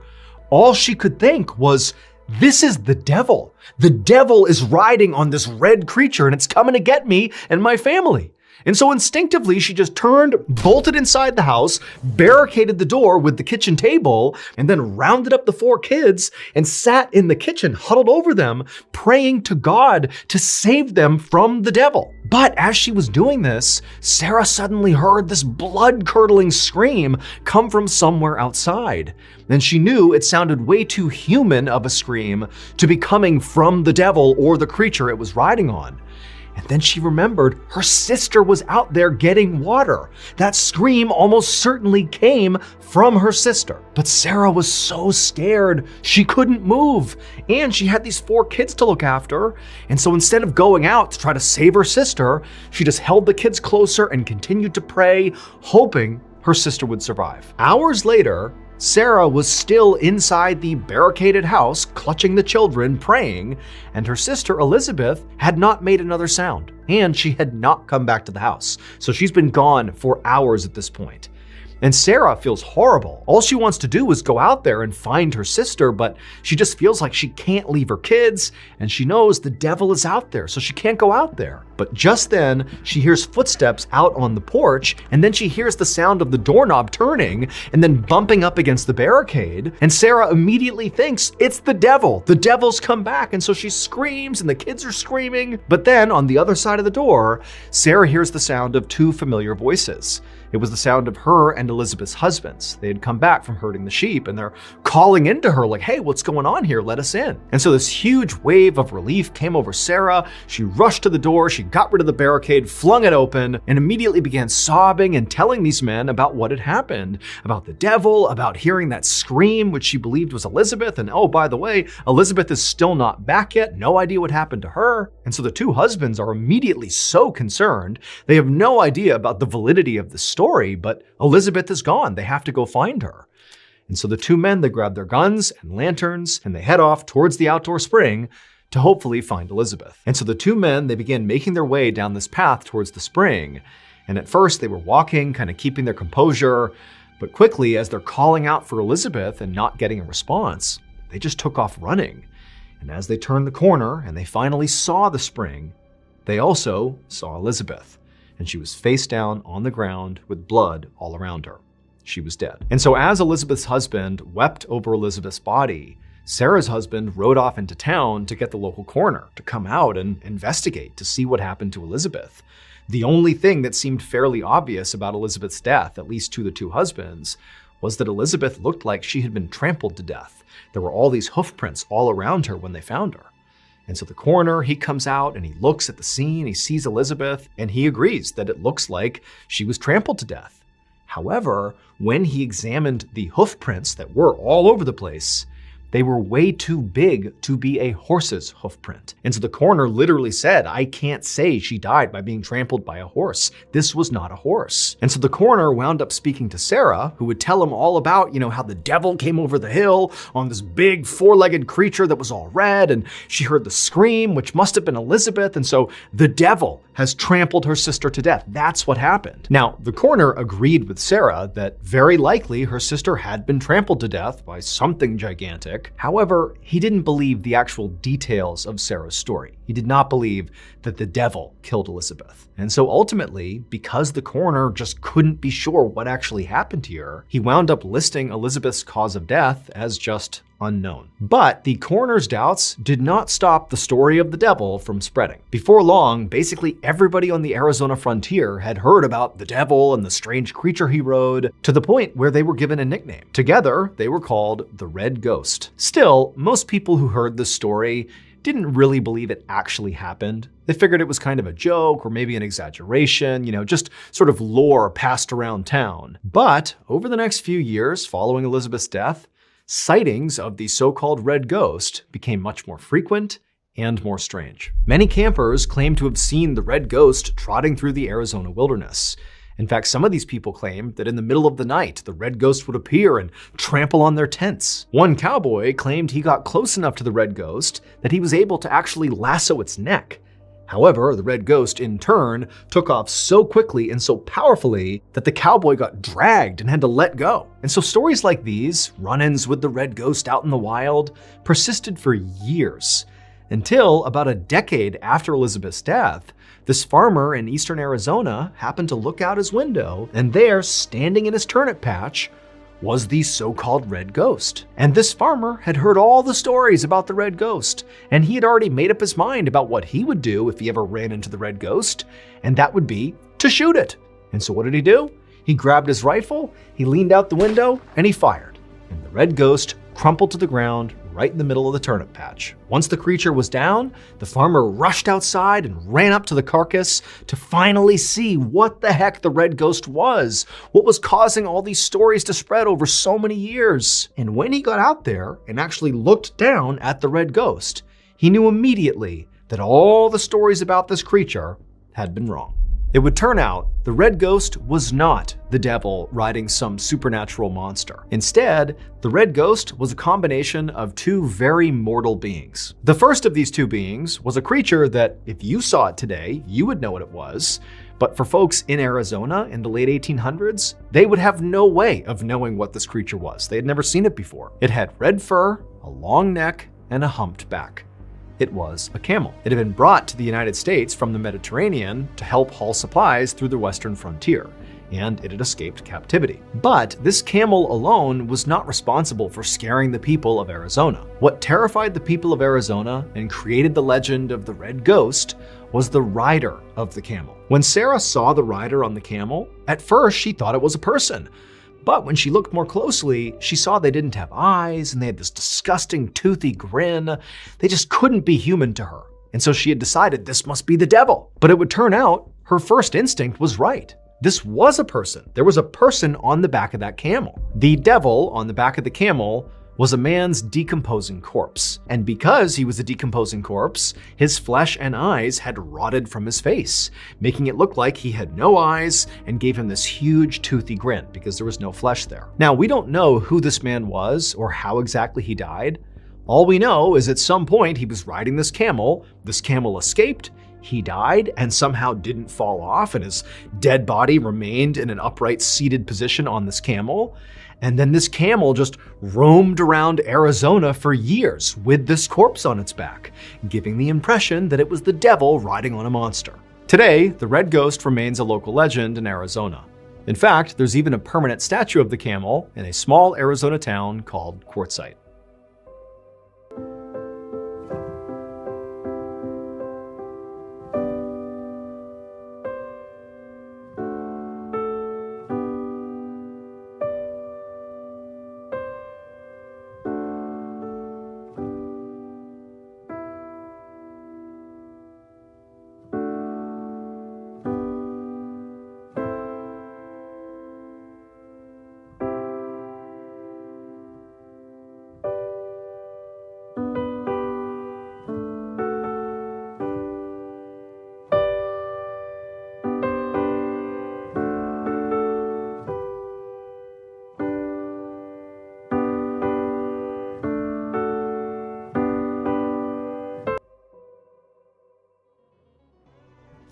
all she could think was, this is the devil. The devil is riding on this red creature, and it's coming to get me and my family. And so instinctively, she just turned, bolted inside the house, barricaded the door with the kitchen table, and then rounded up the 4 kids and sat in the kitchen, huddled over them, praying to God to save them from the devil. But as she was doing this, Sarah suddenly heard this blood-curdling scream come from somewhere outside. Then she knew it sounded way too human of a scream to be coming from the devil or the creature it was riding on. And then she remembered her sister was out there getting water. That scream almost certainly came from her sister. But Sarah was so scared, she couldn't move. And she had these 4 kids to look after. And so instead of going out to try to save her sister, she just held the kids closer and continued to pray, hoping her sister would survive. Hours later, Sarah was still inside the barricaded house, clutching the children, praying, and her sister Elizabeth had not made another sound, and she had not come back to the house. So she's been gone for hours at this point. And Sarah feels horrible. All she wants to do is go out there and find her sister, but she just feels like she can't leave her kids, and she knows the devil is out there, so she can't go out there. But just then, she hears footsteps out on the porch, and then she hears the sound of the doorknob turning and then bumping up against the barricade, and Sarah immediately thinks it's the devil. The devil's come back, and so she screams, and the kids are screaming. But then, on the other side of the door, Sarah hears the sound of 2 familiar voices. It was the sound of her and Elizabeth's husbands. They had come back from herding the sheep, and they're calling into her like, hey, what's going on here? Let us in. And so this huge wave of relief came over Sarah. She rushed to the door. She got rid of the barricade, flung it open, and immediately began sobbing and telling these men about what had happened, about the devil, about hearing that scream, which she believed was Elizabeth. And oh, by the way, Elizabeth is still not back yet. No idea what happened to her. And so the two husbands are immediately so concerned. They have no idea about the validity of the story, but Elizabeth is gone. They have to go find her. And so the two men, they grab their guns and lanterns and they head off towards the outdoor spring to hopefully find Elizabeth. And so the two men, they began making their way down this path towards the spring. And at first they were walking, kind of keeping their composure, but quickly as they're calling out for Elizabeth and not getting a response, they just took off running. And as they turned the corner and they finally saw the spring, they also saw Elizabeth. And she was face down on the ground with blood all around her. She was dead. And so as Elizabeth's husband wept over Elizabeth's body, Sarah's husband rode off into town to get the local coroner to come out and investigate to see what happened to Elizabeth. The only thing that seemed fairly obvious about Elizabeth's death, at least to the two husbands, was that Elizabeth looked like she had been trampled to death. There were all these hoof prints all around her when they found her. And so the coroner, he comes out and he looks at the scene, he sees Elizabeth, and he agrees that it looks like she was trampled to death. However, when he examined the hoof prints that were all over the place, they were way too big to be a horse's hoof print. And so the coroner literally said, I can't say she died by being trampled by a horse. This was not a horse. And so the coroner wound up speaking to Sarah, who would tell him all about, how the devil came over the hill on this big four-legged creature that was all red, and she heard the scream, which must have been Elizabeth, and so the devil has trampled her sister to death. That's what happened. Now, the coroner agreed with Sarah that very likely her sister had been trampled to death by something gigantic. However, he didn't believe the actual details of Sarah's story. He did not believe that the devil killed Elizabeth. And so ultimately, because the coroner just couldn't be sure what actually happened to her, he wound up listing Elizabeth's cause of death as just unknown. But the coroner's doubts did not stop the story of the devil from spreading. Before long, basically everybody on the Arizona frontier had heard about the devil and the strange creature he rode, to the point where they were given a nickname. Together, they were called the Red Ghost. Still, most people who heard this story didn't really believe it actually happened. They figured it was kind of a joke or maybe an exaggeration, just sort of lore passed around town. But over the next few years following Elizabeth's death, sightings of the so-called Red Ghost became much more frequent and more strange. Many campers claim to have seen the Red Ghost trotting through the Arizona wilderness. In fact, some of these people claimed that in the middle of the night, the Red Ghost would appear and trample on their tents. One cowboy claimed he got close enough to the Red Ghost that he was able to actually lasso its neck. However, the Red Ghost, in turn, took off so quickly and so powerfully that the cowboy got dragged and had to let go. And so stories like these, run-ins with the Red Ghost out in the wild, persisted for years, until about a decade after Elizabeth's death, this farmer in eastern Arizona happened to look out his window, and there, standing in his turnip patch, was the so-called Red Ghost. And this farmer had heard all the stories about the Red Ghost, and he had already made up his mind about what he would do if he ever ran into the Red Ghost, and that would be to shoot it. And so what did he do? He grabbed his rifle, he leaned out the window, and he fired. And the Red Ghost crumpled to the ground right in the middle of the turnip patch. Once the creature was down, the farmer rushed outside and ran up to the carcass to finally see what the heck the Red Ghost was, what was causing all these stories to spread over so many years. And when he got out there and actually looked down at the Red Ghost, he knew immediately that all the stories about this creature had been wrong. It would turn out the Red Ghost was not the devil riding some supernatural monster. Instead, the Red Ghost was a combination of two very mortal beings. The first of these two beings was a creature that, if you saw it today, you would know what it was. But for folks in Arizona in the late 1800s, they would have no way of knowing what this creature was. They had never seen it before. It had red fur, a long neck, and a humped back. It was a camel. It had been brought to the United States from the Mediterranean to help haul supplies through the western frontier, and it had escaped captivity. But this camel alone was not responsible for scaring the people of Arizona. What terrified the people of Arizona and created the legend of the Red Ghost was the rider of the camel. When Sarah saw the rider on the camel, at first she thought it was a person. But when she looked more closely, she saw they didn't have eyes and they had this disgusting toothy grin. They just couldn't be human to her. And so she had decided this must be the devil. But it would turn out her first instinct was right. This was a person. There was a person on the back of that camel. The devil on the back of the camel was a man's decomposing corpse. And because he was a decomposing corpse, his flesh and eyes had rotted from his face, making it look like he had no eyes and gave him this huge toothy grin because there was no flesh there. Now, we don't know who this man was or how exactly he died. All we know is at some point he was riding this camel escaped, he died and somehow didn't fall off, and his dead body remained in an upright seated position on this camel. And then this camel just roamed around Arizona for years with this corpse on its back, giving the impression that it was the devil riding on a monster. Today, the red ghost remains a local legend in Arizona. In fact, there's even a permanent statue of the camel in a small Arizona town called Quartzsite.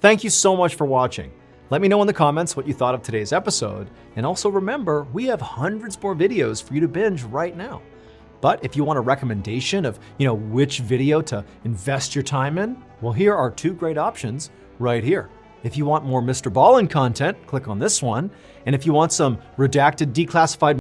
Thank you so much for watching. Let me know in the comments what you thought of today's episode, and also remember, we have hundreds more videos for you to binge right now. But if you want a recommendation of, which video to invest your time in, well, here are two great options right here. If you want more Mr. Ballen content, click on this one. And if you want some redacted, declassified